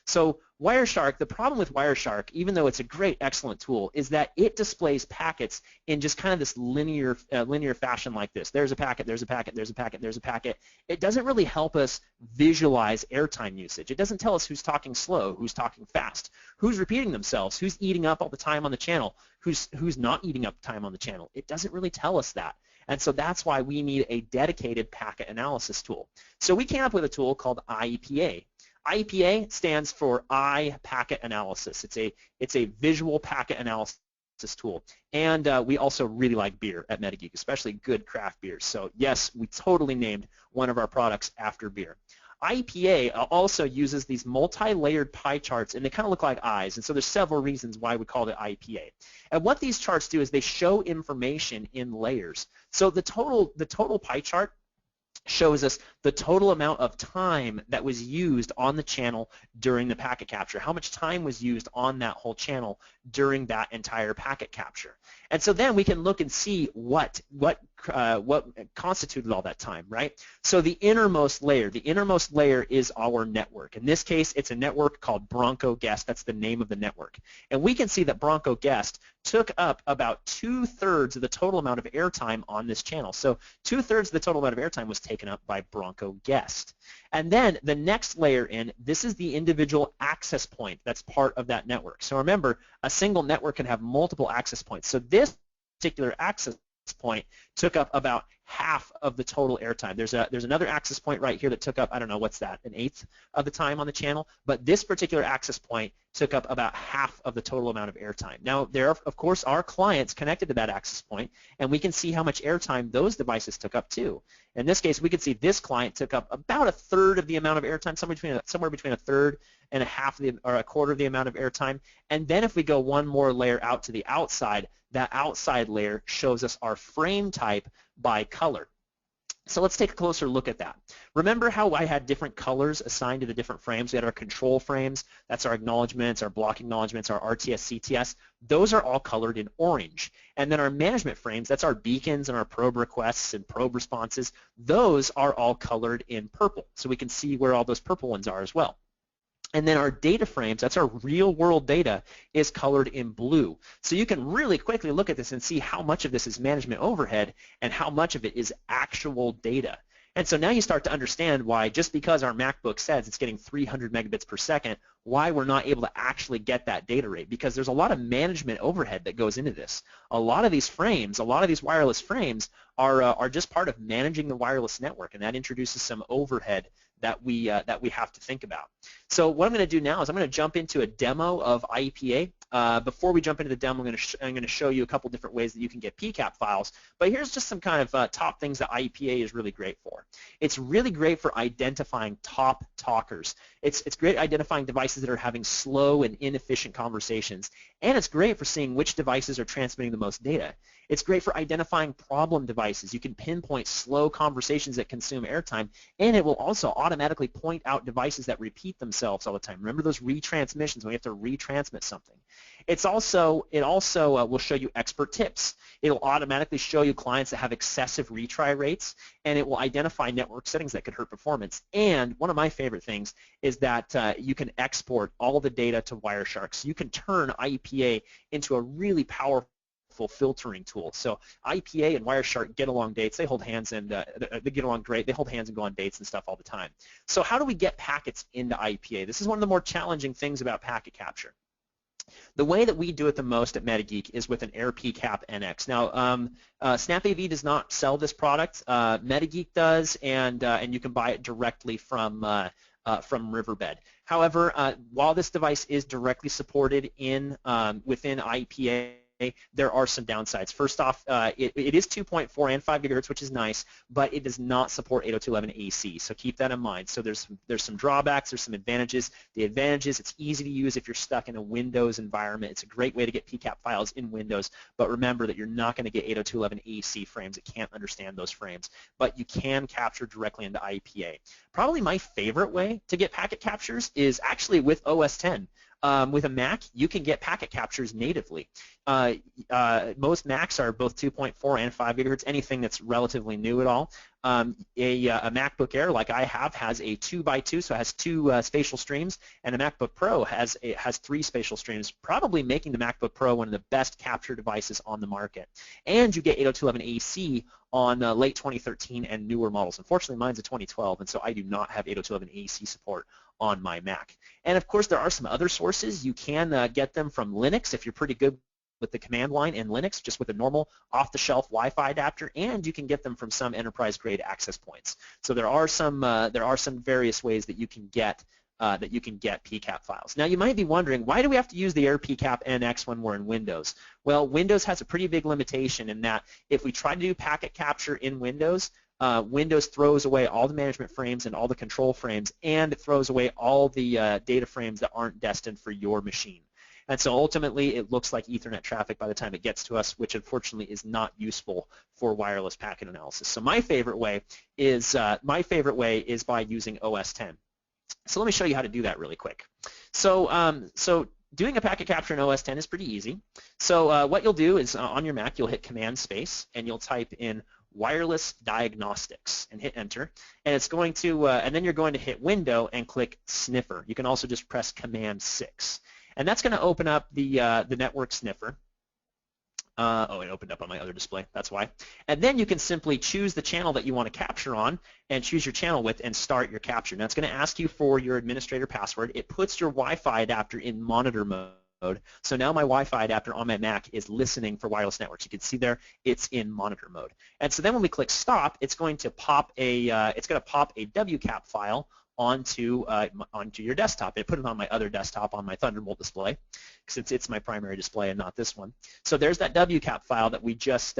So Wireshark, the problem with Wireshark, even though it's a great, excellent tool, is that it displays packets in just kind of this linear fashion like this. There's a packet, there's a packet, there's a packet, there's a packet. It doesn't really help us visualize airtime usage. It doesn't tell us who's talking slow, who's talking fast, who's repeating themselves, who's eating up all the time on the channel, who's not eating up time on the channel. It doesn't really tell us that. And so that's why we need a dedicated packet analysis tool. So we came up with a tool called IPA. IPA stands for I Packet Analysis. It's a visual packet analysis tool. And we also really like beer at Metageek, especially good craft beers. So yes, we totally named one of our products after beer. IPA also uses these multi-layered pie charts, and they kind of look like eyes, and so there's several reasons why we called it IPA. And what these charts do is they show information in layers. So the total pie chart shows us the total amount of time that was used on the channel during the packet capture, how much time was used on that whole channel during that entire packet capture. And so then we can look and see what constituted all that time, right? So the innermost layer is our network. In this case, it's a network called Bronco Guest. That's the name of the network. And we can see that Bronco Guest took up about 2/3 of the total amount of airtime on this channel. So 2/3 of the total amount of airtime was taken up by Bronco Guest. And then the next layer in, this is the individual access point that's part of that network. So remember, a single network can have multiple access points. So this particular access point took up about half of the total airtime. There's another access point right here that took up, I don't know, what's that, 1/8 of the time on the channel, but this particular access point took up about half of the total amount of airtime. Now, there, of course, are clients connected to that access point, and we can see how much airtime those devices took up too. In this case, we can see this client took up about 1/3 of the amount of airtime, somewhere between 1/3 and or 1/4 of the amount of airtime. And then if we go one more layer out to the outside, that outside layer shows us our frame type by color. So let's take a closer look at that. Remember how I had different colors assigned to the different frames? We had our control frames, that's our acknowledgements, our block acknowledgements, our RTS, CTS. Those are all colored in orange. And then our management frames, that's our beacons and our probe requests and probe responses, those are all colored in purple. So we can see where all those purple ones are as well. And then our data frames, that's our real-world data, is colored in blue. So you can really quickly look at this and see how much of this is management overhead and how much of it is actual data. And so now you start to understand why, just because our MacBook says it's getting 300 megabits per second, why we're not able to actually get that data rate, because there's a lot of management overhead that goes into this. A lot of these frames, a lot of these wireless frames are just part of managing the wireless network, and that introduces some overhead that we have to think about. So what I'm going to do now is I'm going to jump into a demo of IPA. Before we jump into the demo, I'm going to show you a couple different ways that you can get PCAP files. But here's just some kind of top things that IPA is really great for. It's really great for identifying top talkers. It's great at identifying devices that are having slow and inefficient conversations. And it's great for seeing which devices are transmitting the most data. It's great for identifying problem devices. You can pinpoint slow conversations that consume airtime, and it will also automatically point out devices that repeat themselves all the time. Remember those retransmissions when we have to retransmit something. It also will show you expert tips. It will automatically show you clients that have excessive retry rates, and it will identify network settings that could hurt performance. And one of my favorite things is that you can export all the data to Wireshark. So you can turn IPA into a really powerful filtering tool. So IPA and Wireshark get along dates. They hold hands and they get along great. They hold hands and go on dates and stuff all the time. So how do we get packets into IPA? This is one of the more challenging things about packet capture. The way that we do it the most at Metageek is with an AirPcap NX. Now, SnapAV does not sell this product. Metageek does, and you can buy it directly from Riverbed. However, while this device is directly supported within IPA, there are some downsides. First off, it is 2.4 and 5 gigahertz, which is nice, but it does not support 802.11 AC, so keep that in mind. So there's some drawbacks, there's some advantages. The advantages, it's easy to use if you're stuck in a Windows environment. It's a great way to get PCAP files in Windows, but remember that you're not going to get 802.11 AC frames. It can't understand those frames, but you can capture directly into IPA. Probably my favorite way to get packet captures is actually with OS 10. With a Mac, you can get packet captures natively. Most Macs are both 2.4 and 5 gigahertz, anything that's relatively new at all. A MacBook Air, like I have, has a 2x2, so it has two spatial streams, and a MacBook Pro has 3 spatial streams, probably making the MacBook Pro one of the best capture devices on the market. And you get 802.11ac on late 2013 and newer models. Unfortunately, mine's a 2012, and so I do not have 802.11ac support on my Mac. And of course, there are some other sources. You can get them from Linux if you're pretty good with the command line in Linux, just with a normal off-the-shelf Wi-Fi adapter, and you can get them from some enterprise-grade access points. So there are some various ways that you can get PCAP files. Now you might be wondering, why do we have to use the AirPcap NX when we're in Windows? Well, Windows has a pretty big limitation in that if we try to do packet capture in Windows, Windows throws away all the management frames and all the control frames, and it throws away all the data frames that aren't destined for your machine. And so ultimately, it looks like Ethernet traffic by the time it gets to us, which unfortunately is not useful for wireless packet analysis. So my favorite way is by using OS 10. So let me show you how to do that really quick. So doing a packet capture in OS 10 is pretty easy. So what you'll do is on your Mac, you'll hit Command space, and you'll type in wireless diagnostics and hit enter, and it's going to and then you're going to hit Window and click Sniffer. You can also just press Command 6, and that's going to open up the network sniffer. Oh, it opened up on my other display, that's why. And then you can simply choose the channel that you want to capture on and choose your channel width and start your capture. Now it's going to ask you for your administrator password. It puts your Wi-Fi adapter in monitor mode. So now my Wi-Fi adapter on my Mac is listening for wireless networks. You can see there it's in monitor mode. And so then when we click stop, it's going to pop a WCAP file onto your desktop. It put it on my other desktop on my Thunderbolt display, since it's my primary display and not this one. So there's that WCAP file that we just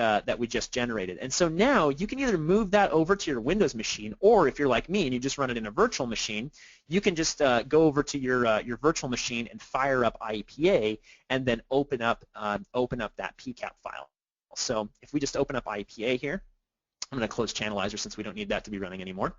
generated. And so now you can either move that over to your Windows machine, or if you're like me and you just run it in a virtual machine, you can just go over to your virtual machine and fire up IPA and then open up that PCAP file. So if we just open up IPA here, I'm going to close Channelizer since we don't need that to be running anymore.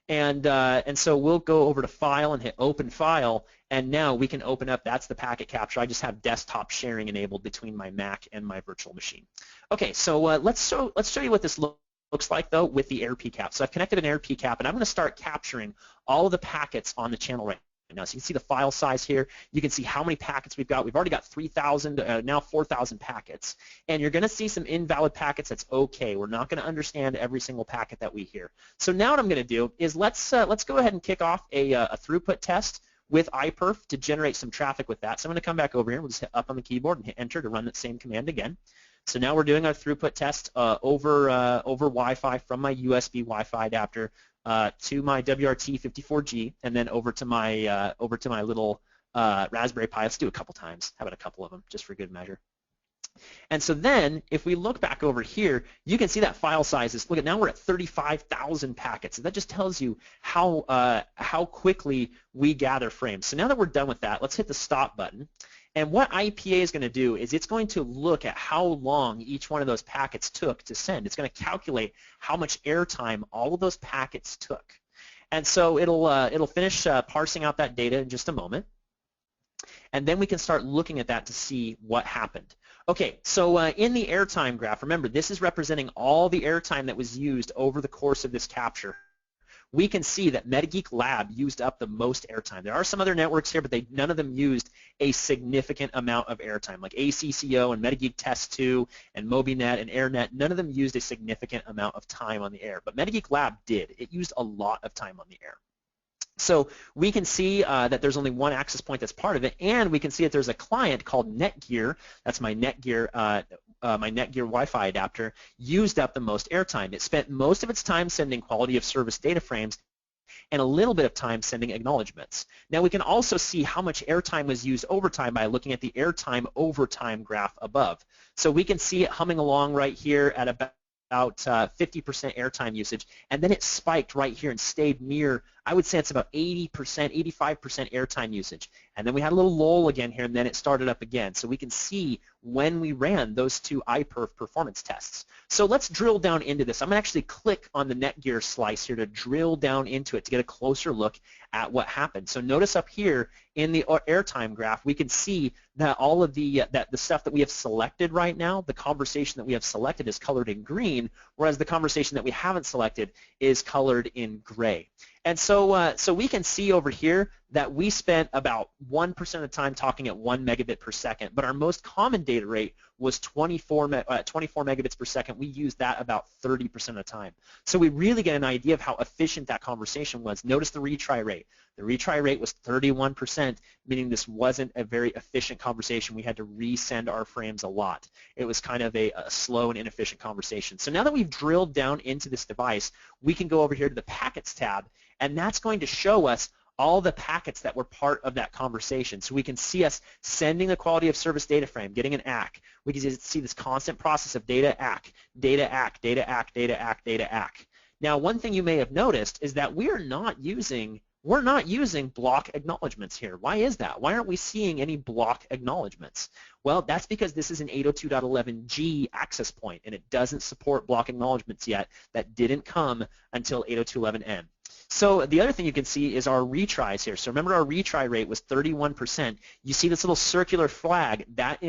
And so we'll go over to File and hit Open File, and now we can open up, that's the packet capture. I just have desktop sharing enabled between my Mac and my virtual machine. Okay, so let's show you what this looks like, though, with the AirPcap. So I've connected an AirPcap, and I'm going to start capturing all of the packets on the channel right now. So you can see the file size here. You can see how many packets we've got. We've already got 3,000, now 4,000 packets. And you're going to see some invalid packets. That's okay. We're not going to understand every single packet that we hear. So now what I'm going to do is let's go ahead and kick off a throughput test with iPerf to generate some traffic with that. So I'm going to come back over here. We'll just hit up on the keyboard and hit Enter to run that same command again. So now we're doing our throughput test over Wi-Fi from my USB Wi-Fi adapter to my WRT54G, and then over to my little Raspberry Pi. Let's do a couple times. How about a couple of them, just for good measure? And so then, if we look back over here, you can see that file size is, look at, now we're at 35,000 packets. So that just tells you how quickly we gather frames. So now that we're done with that, let's hit the stop button. And what IPA is going to do is it's going to look at how long each one of those packets took to send. It's going to calculate how much airtime all of those packets took. And so it'll finish parsing out that data in just a moment. And then we can start looking at that to see what happened. Okay, so in the airtime graph, remember this is representing all the airtime that was used over the course of this capture. We can see that Metageek Lab used up the most airtime. There are some other networks here, but none of them used a significant amount of airtime. Like ACCO and Metageek Test 2 and MobiNet and AirNet, none of them used a significant amount of time on the air. But Metageek Lab did. It used a lot of time on the air. So we can see that there's only one access point that's part of it, and we can see that there's a client called Netgear. That's my Netgear Wi-Fi adapter, used up the most airtime. It spent most of its time sending quality of service data frames and a little bit of time sending acknowledgments. Now we can also see how much airtime was used over time by looking at the airtime over time graph above. So we can see it humming along right here at about 50% airtime usage, and then it spiked right here and stayed near I would say it's about 80%, 85% airtime usage. And then we had a little lull again here, and then it started up again. So we can see when we ran those two iPerf performance tests. So let's drill down into this. I'm going to actually click on the Netgear slice here to drill down into it to get a closer look at what happened. So notice up here in the airtime graph, we can see that all of the stuff that we have selected right now, the conversation that we have selected is colored in green, whereas the conversation that we haven't selected is colored in gray. And so we can see over here that we spent about 1% of the time talking at 1 megabit per second, but our most common data rate was 24 megabits per second. We used that about 30% of the time. So we really get an idea of how efficient that conversation was. Notice the retry rate. The retry rate was 31%, meaning this wasn't a very efficient conversation. We had to resend our frames a lot. It was kind of a slow and inefficient conversation. So now that we've drilled down into this device, we can go over here to the Packets tab, and that's going to show us all the packets that were part of that conversation. So we can see us sending the quality of service data frame, getting an ACK. We can see this constant process of data ACK, data ACK, data ACK, data ACK, data ACK. Now, one thing you may have noticed is that we're not using block acknowledgments here. Why is that? Why aren't we seeing any block acknowledgments? Well, that's because this is an 802.11g access point, and it doesn't support block acknowledgments yet. That didn't come until 802.11n. So the other thing you can see is our retries here. So remember our retry rate was 31%. You see this little circular flag, that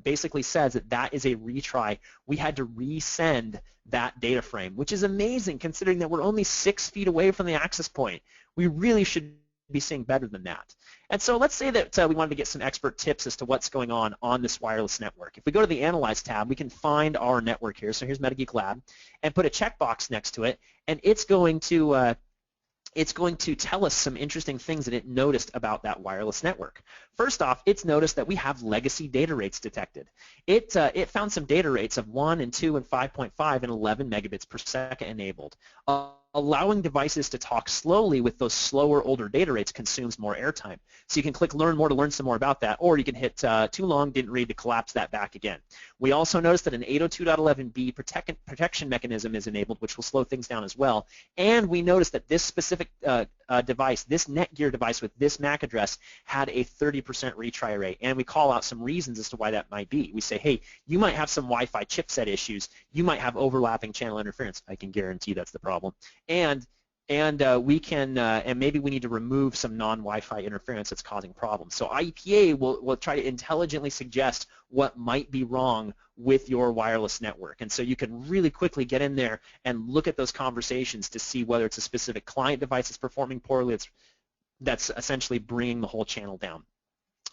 basically says that is a retry. We had to resend that data frame, which is amazing considering that we're only 6 feet away from the access point. We really should be seeing better than that. And so let's say that we wanted to get some expert tips as to what's going on this wireless network. If we go to the Analyze tab, we can find our network here. So here's Metageek Lab, and put a checkbox next to it, and it's going to tell us some interesting things that it noticed about that wireless network. First off, it's noticed that we have legacy data rates detected. It found some data rates of 1 and 2 and 5.5 and 11 megabits per second enabled. Allowing devices to talk slowly with those slower, older data rates consumes more airtime. So you can click Learn More to learn some more about that, or you can hit Too Long, Didn't Read to collapse that back again. We also noticed that an 802.11b protection mechanism is enabled, which will slow things down as well. And we noticed that this specific device, this Netgear device with this MAC address, had a 30% retry rate. And we call out some reasons as to why that might be. We say, hey, you might have some Wi-Fi chipset issues. You might have overlapping channel interference. I can guarantee that's the problem. And we can, and maybe we need to remove some non-Wi-Fi interference that's causing problems. So IEPA will try to intelligently suggest what might be wrong with your wireless network. And so you can really quickly get in there and look at those conversations to see whether it's a specific client device that's performing poorly, that's essentially bringing the whole channel down.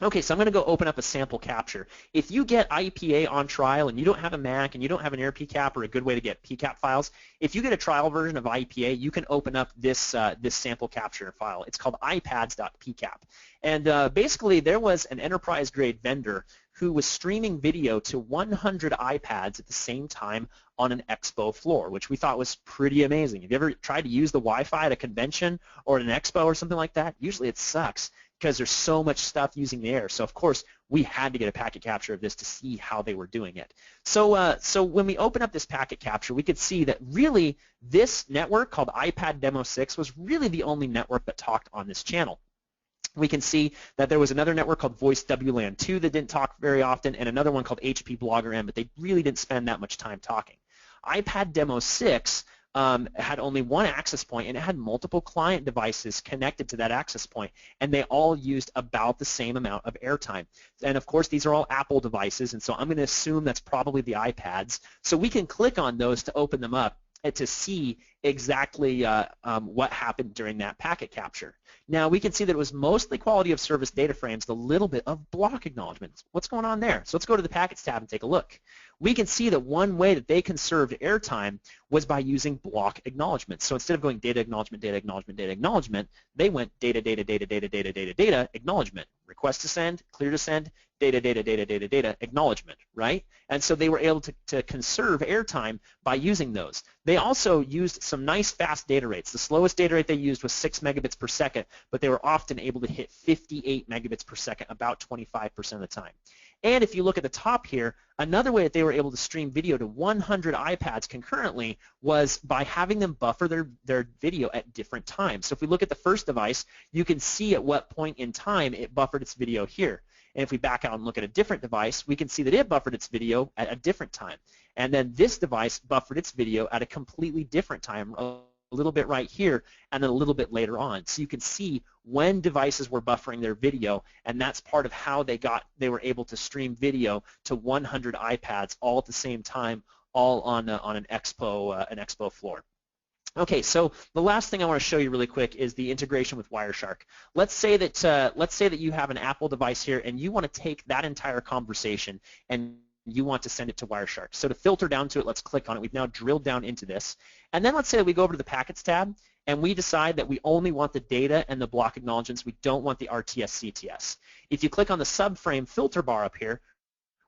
Okay, so I'm going to go open up a sample capture. If you get IEPA on trial and you don't have a Mac and you don't have an AirPcap or a good way to get PCAP files, if you get a trial version of IEPA, you can open up this sample capture file. It's called iPads.pcap. And basically, there was an enterprise-grade vendor who was streaming video to 100 iPads at the same time on an expo floor, which we thought was pretty amazing. Have you ever tried to use the Wi-Fi at a convention or at an expo or something like that? Usually it sucks, because there's so much stuff using the air. So of course we had to get a packet capture of this to see how they were doing it. So when we open up this packet capture, we could see that really this network called iPad Demo 6 was really the only network that talked on this channel. We can see that there was another network called Voice WLAN 2 that didn't talk very often, and another one called HP Blogger M, but they really didn't spend that much time talking. iPad Demo 6 had only one access point, and it had multiple client devices connected to that access point, and they all used about the same amount of airtime. And of course, these are all Apple devices, and so I'm going to assume that's probably the iPads. So we can click on those to open them up and to see exactly what happened during that packet capture. Now we can see that it was mostly quality of service data frames, a little bit of block acknowledgments. What's going on there? So let's go to the Packets tab and take a look. We can see that one way that they conserved airtime was by using block acknowledgments. So instead of going data acknowledgement, data acknowledgement, data acknowledgement, they went data, data, data, data, data, data, data, acknowledgement, request to send, clear to send, data, data, data, data, data, acknowledgement, right? And so they were able to conserve airtime by using those. They also used some nice fast data rates. The slowest data rate they used was 6 megabits per second, but they were often able to hit 58 megabits per second about 25% of the time. And if you look at the top here, another way that they were able to stream video to 100 iPads concurrently was by having them buffer their video at different times. So if we look at the first device, you can see at what point in time it buffered its video here. And if we back out and look at a different device, we can see that it buffered its video at a different time. And then this device buffered its video at a completely different time, a little bit right here, and then a little bit later on. So you can see when devices were buffering their video, and that's part of how they were able to stream video to 100 iPads all at the same time, all on an expo floor. Okay, so the last thing I want to show you really quick is the integration with Wireshark. Let's say that you have an Apple device here, and you want to take that entire conversation and you want to send it to Wireshark. So to filter down to it, let's click on it. We've now drilled down into this. And then let's say that we go over to the Packets tab, and we decide that we only want the data and the block acknowledgements. We don't want the RTS CTS. If you click on the subframe filter bar up here,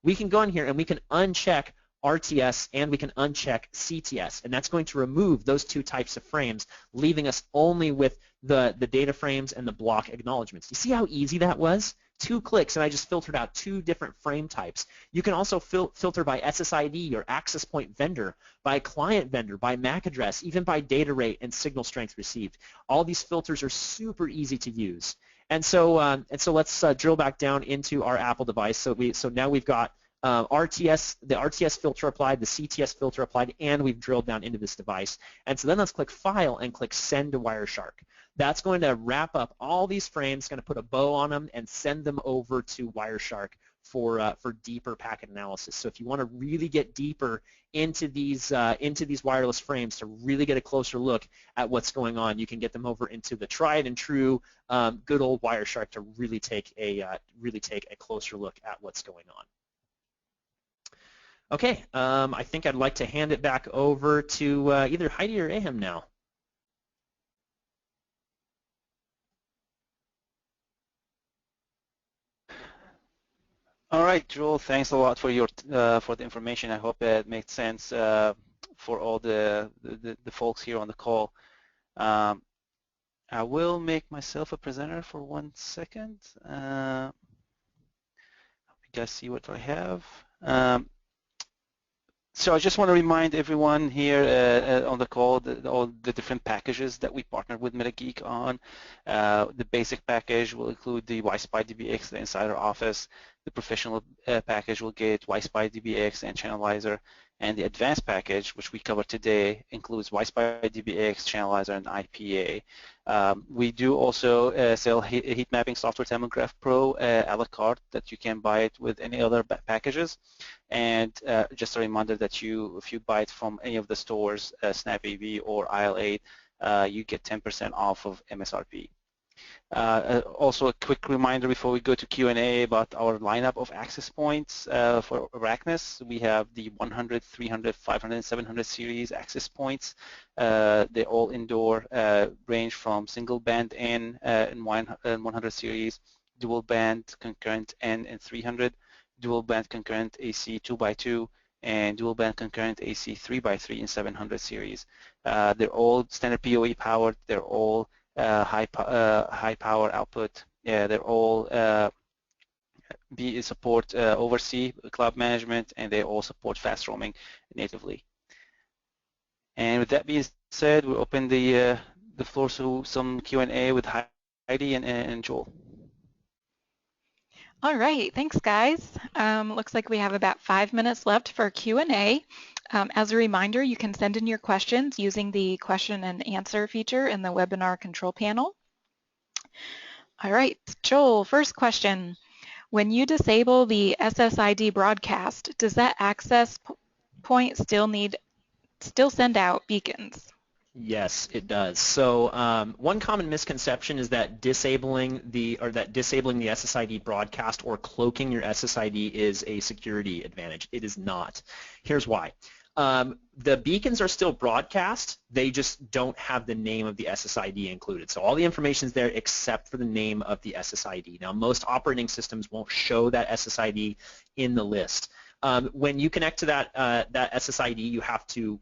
we can go in here and we can uncheck RTS and we can uncheck CTS, and that's going to remove those two types of frames, leaving us only with the data frames and the block acknowledgements. You see how easy that was? 2 clicks and I just filtered out 2 different frame types. You can also filter by SSID or access point vendor, by client vendor, by MAC address, even by data rate and signal strength received. All these filters are super easy to use. And so let's drill back down into our Apple device. So now we've got the RTS filter applied, the CTS filter applied, and we've drilled down into this device. And so then let's click File and click Send to Wireshark. That's going to wrap up all these frames, going to put a bow on them, and send them over to Wireshark for deeper packet analysis. So if you want to really get deeper into these wireless frames to really get a closer look at what's going on, you can get them over into the tried and true good old Wireshark to really take a closer look at what's going on. Okay, I think I'd like to hand it back over to either Heidi or Ahem now. All right, Joel, thanks a lot for the information. I hope it made sense for all the folks here on the call. I will make myself a presenter for 1 second. You guys see what I have. So I just want to remind everyone here on the call all the different packages that we partnered with Metageek on. The basic package will include the WiSpy DBX, the Insider Office. The professional package will get WiSpy DBX and Channelizer. And the advanced package, which we covered today, includes WiSpy DBX, Channelizer, and IPA. We do also sell heat mapping software, Thermograph Pro, a la carte, that you can buy it with any other packages. And just a reminder that if you buy it from any of the stores, SnapAV or IL8, you get 10% off of MSRP. Also a quick reminder before we go to Q&A about our lineup of access points for Arachnus. We have the 100, 300, 500, and 700 series access points. They're all indoor, range from single band N in 100 series, dual band concurrent N in 300, dual band concurrent AC 2x2, and dual band concurrent AC 3x3 in 700 series. They're all standard PoE powered. They're all high power output. Yeah, they're all support oversea cloud management, and they all support fast roaming natively. And with that being said, we'll open the floor to some Q&A with Heidi and Joel. All right, thanks guys. Looks like we have about 5 minutes left for Q&A. As a reminder, you can send in your questions using the question and answer feature in the webinar control panel. All right, Joel, first question. When you disable the SSID broadcast, does that access point still send out beacons? Yes, it does. So one common misconception is that disabling the SSID broadcast or cloaking your SSID is a security advantage. It is not. Here's why. The beacons are still broadcast, they just don't have the name of the SSID included. So all the information is there except for the name of the SSID. Now most operating systems won't show that SSID in the list. When you connect to that SSID, you have to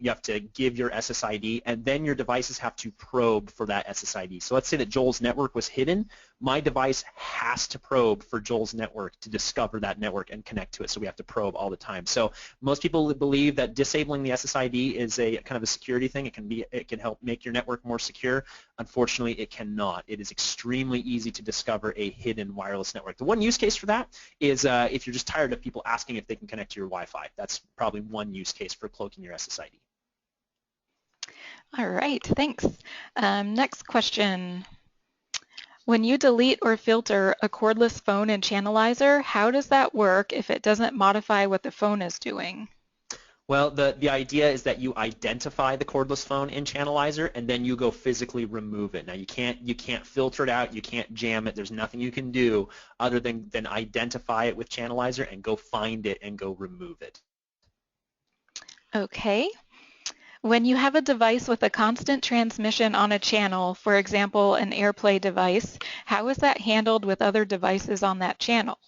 give your SSID, and then your devices have to probe for that SSID. So let's say that Joel's network was hidden, my device has to probe for Joel's network to discover that network and connect to it, so we have to probe all the time. So most people believe that disabling the SSID is a kind of a security thing. It can help make your network more secure. Unfortunately, it cannot. It is extremely easy to discover a hidden wireless network. The one use case for that is if you're just tired of people asking if they can connect to your Wi-Fi. That's probably one use case for cloaking your SSID. All right, thanks. Next question. When you delete or filter a cordless phone in Channelizer, how does that work if it doesn't modify what the phone is doing? Well, the idea is that you identify the cordless phone in Channelizer, and then you go physically remove it. Now you can't filter it out, you can't jam it. There's nothing you can do other than identify it with Channelizer and go find it and go remove it. Okay. When you have a device with a constant transmission on a channel, for example, an AirPlay device, how is that handled with other devices on that channel?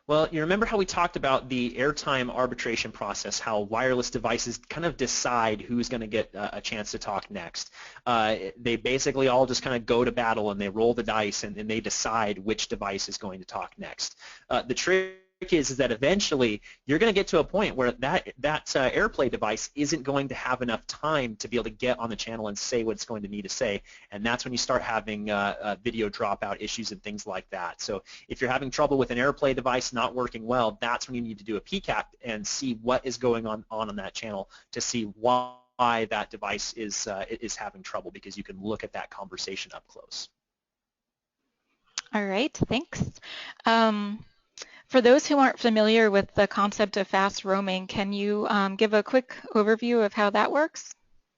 Well, you remember how we talked about the airtime arbitration process, how wireless devices kind of decide who's going to get a chance to talk next. They basically all just kind of go to battle and they roll the dice and they decide which device is going to talk next. The trick is that eventually you're going to get to a point where that AirPlay device isn't going to have enough time to be able to get on the channel and say what it's going to need to say, and that's when you start having video dropout issues and things like that. So if you're having trouble with an AirPlay device not working well, that's when you need to do a PCAP and see what is going on that channel to see why that device is having trouble, because you can look at that conversation up close. All right, thanks. For those who aren't familiar with the concept of fast roaming, can you give a quick overview of how that works?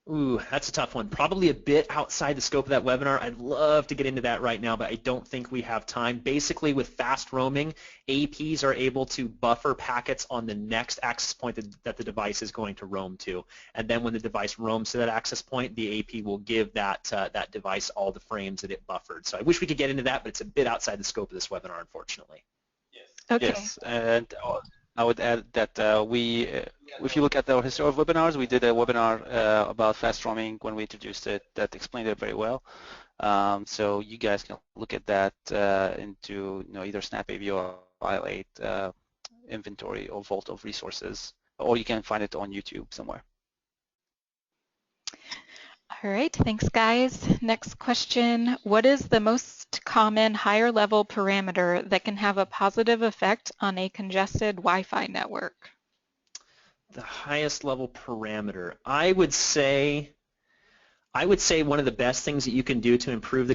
Ooh, that's a tough one. Probably a bit outside the scope of that webinar. I'd love to get into that right now, but I don't think we have time. Basically, with fast roaming, APs are able to buffer packets on the next access point that the device is going to roam to. And then when the device roams to that access point, the AP will give that device all the frames that it buffered. So I wish we could get into that, but it's a bit outside the scope of this webinar, unfortunately. Okay. Yes, and I would add that if you look at our history of webinars, we did a webinar about fast roaming when we introduced it that explained it very well. So you guys can look at that into either SnapAV or File8 inventory or vault of resources, or you can find it on YouTube somewhere. All right, thanks guys. Next question, what is the most common higher level parameter that can have a positive effect on a congested Wi-Fi network? The highest level parameter, I would say one of the best things that you can do to improve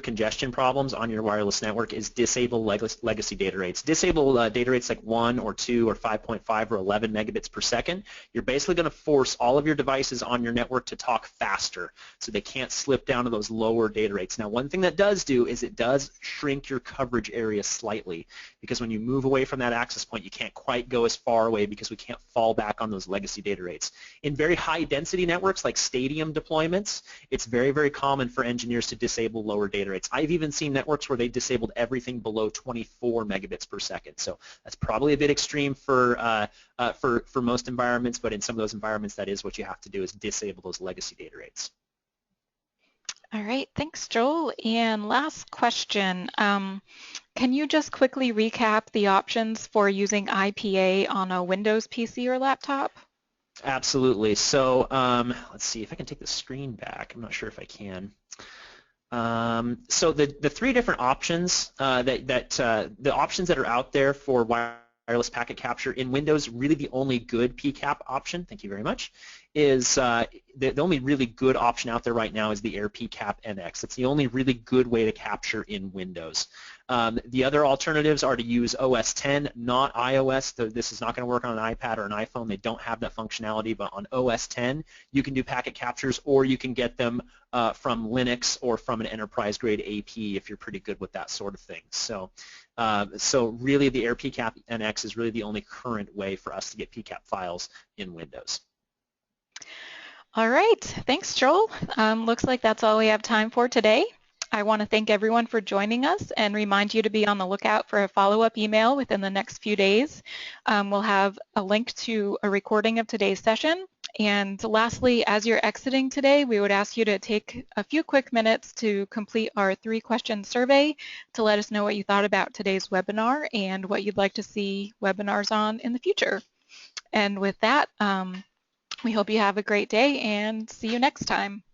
congestion problems on your wireless network is disable legacy data rates. Disable data rates like 1 or 2 or 5.5 or 11 megabits per second. You're basically going to force all of your devices on your network to talk faster, so they can't slip down to those lower data rates. Now, one thing that does do is it does shrink your coverage area slightly, because when you move away from that access point, you can't quite go as far away because we can't fall back on those legacy data rates. In very high density networks like stadium deployments, it's very, very common for engineers to disable lower data rates. I've even seen networks where they disabled everything below 24 megabits per second. So that's probably a bit extreme for most environments, but in some of those environments, that is what you have to do, is disable those legacy data rates. All right, thanks Joel. And last question, can you just quickly recap the options for using IPA on a Windows PC or laptop? Absolutely. So let's see if I can take the screen back. I'm not sure if I can. So the three different options the options that are out there for wireless packet capture in Windows, really the only good PCAP option, thank you very much, is the only really good option out there right now is the AirPcap NX. It's the only really good way to capture in Windows. The other alternatives are to use OS 10, not iOS. This is not going to work on an iPad or an iPhone. They don't have that functionality, but on OS 10, you can do packet captures, or you can get them from Linux or from an enterprise-grade AP if you're pretty good with that sort of thing. So really the AirPcap NX is really the only current way for us to get PCAP files in Windows. All right, thanks Joel. Looks like that's all we have time for today. I want to thank everyone for joining us and remind you to be on the lookout for a follow-up email within the next few days. We'll have a link to a recording of today's session And lastly, as you're exiting today, we would ask you to take a few quick minutes to complete our 3-question survey to let us know what you thought about today's webinar and what you'd like to see webinars on in the future. And with that, we hope you have a great day and see you next time.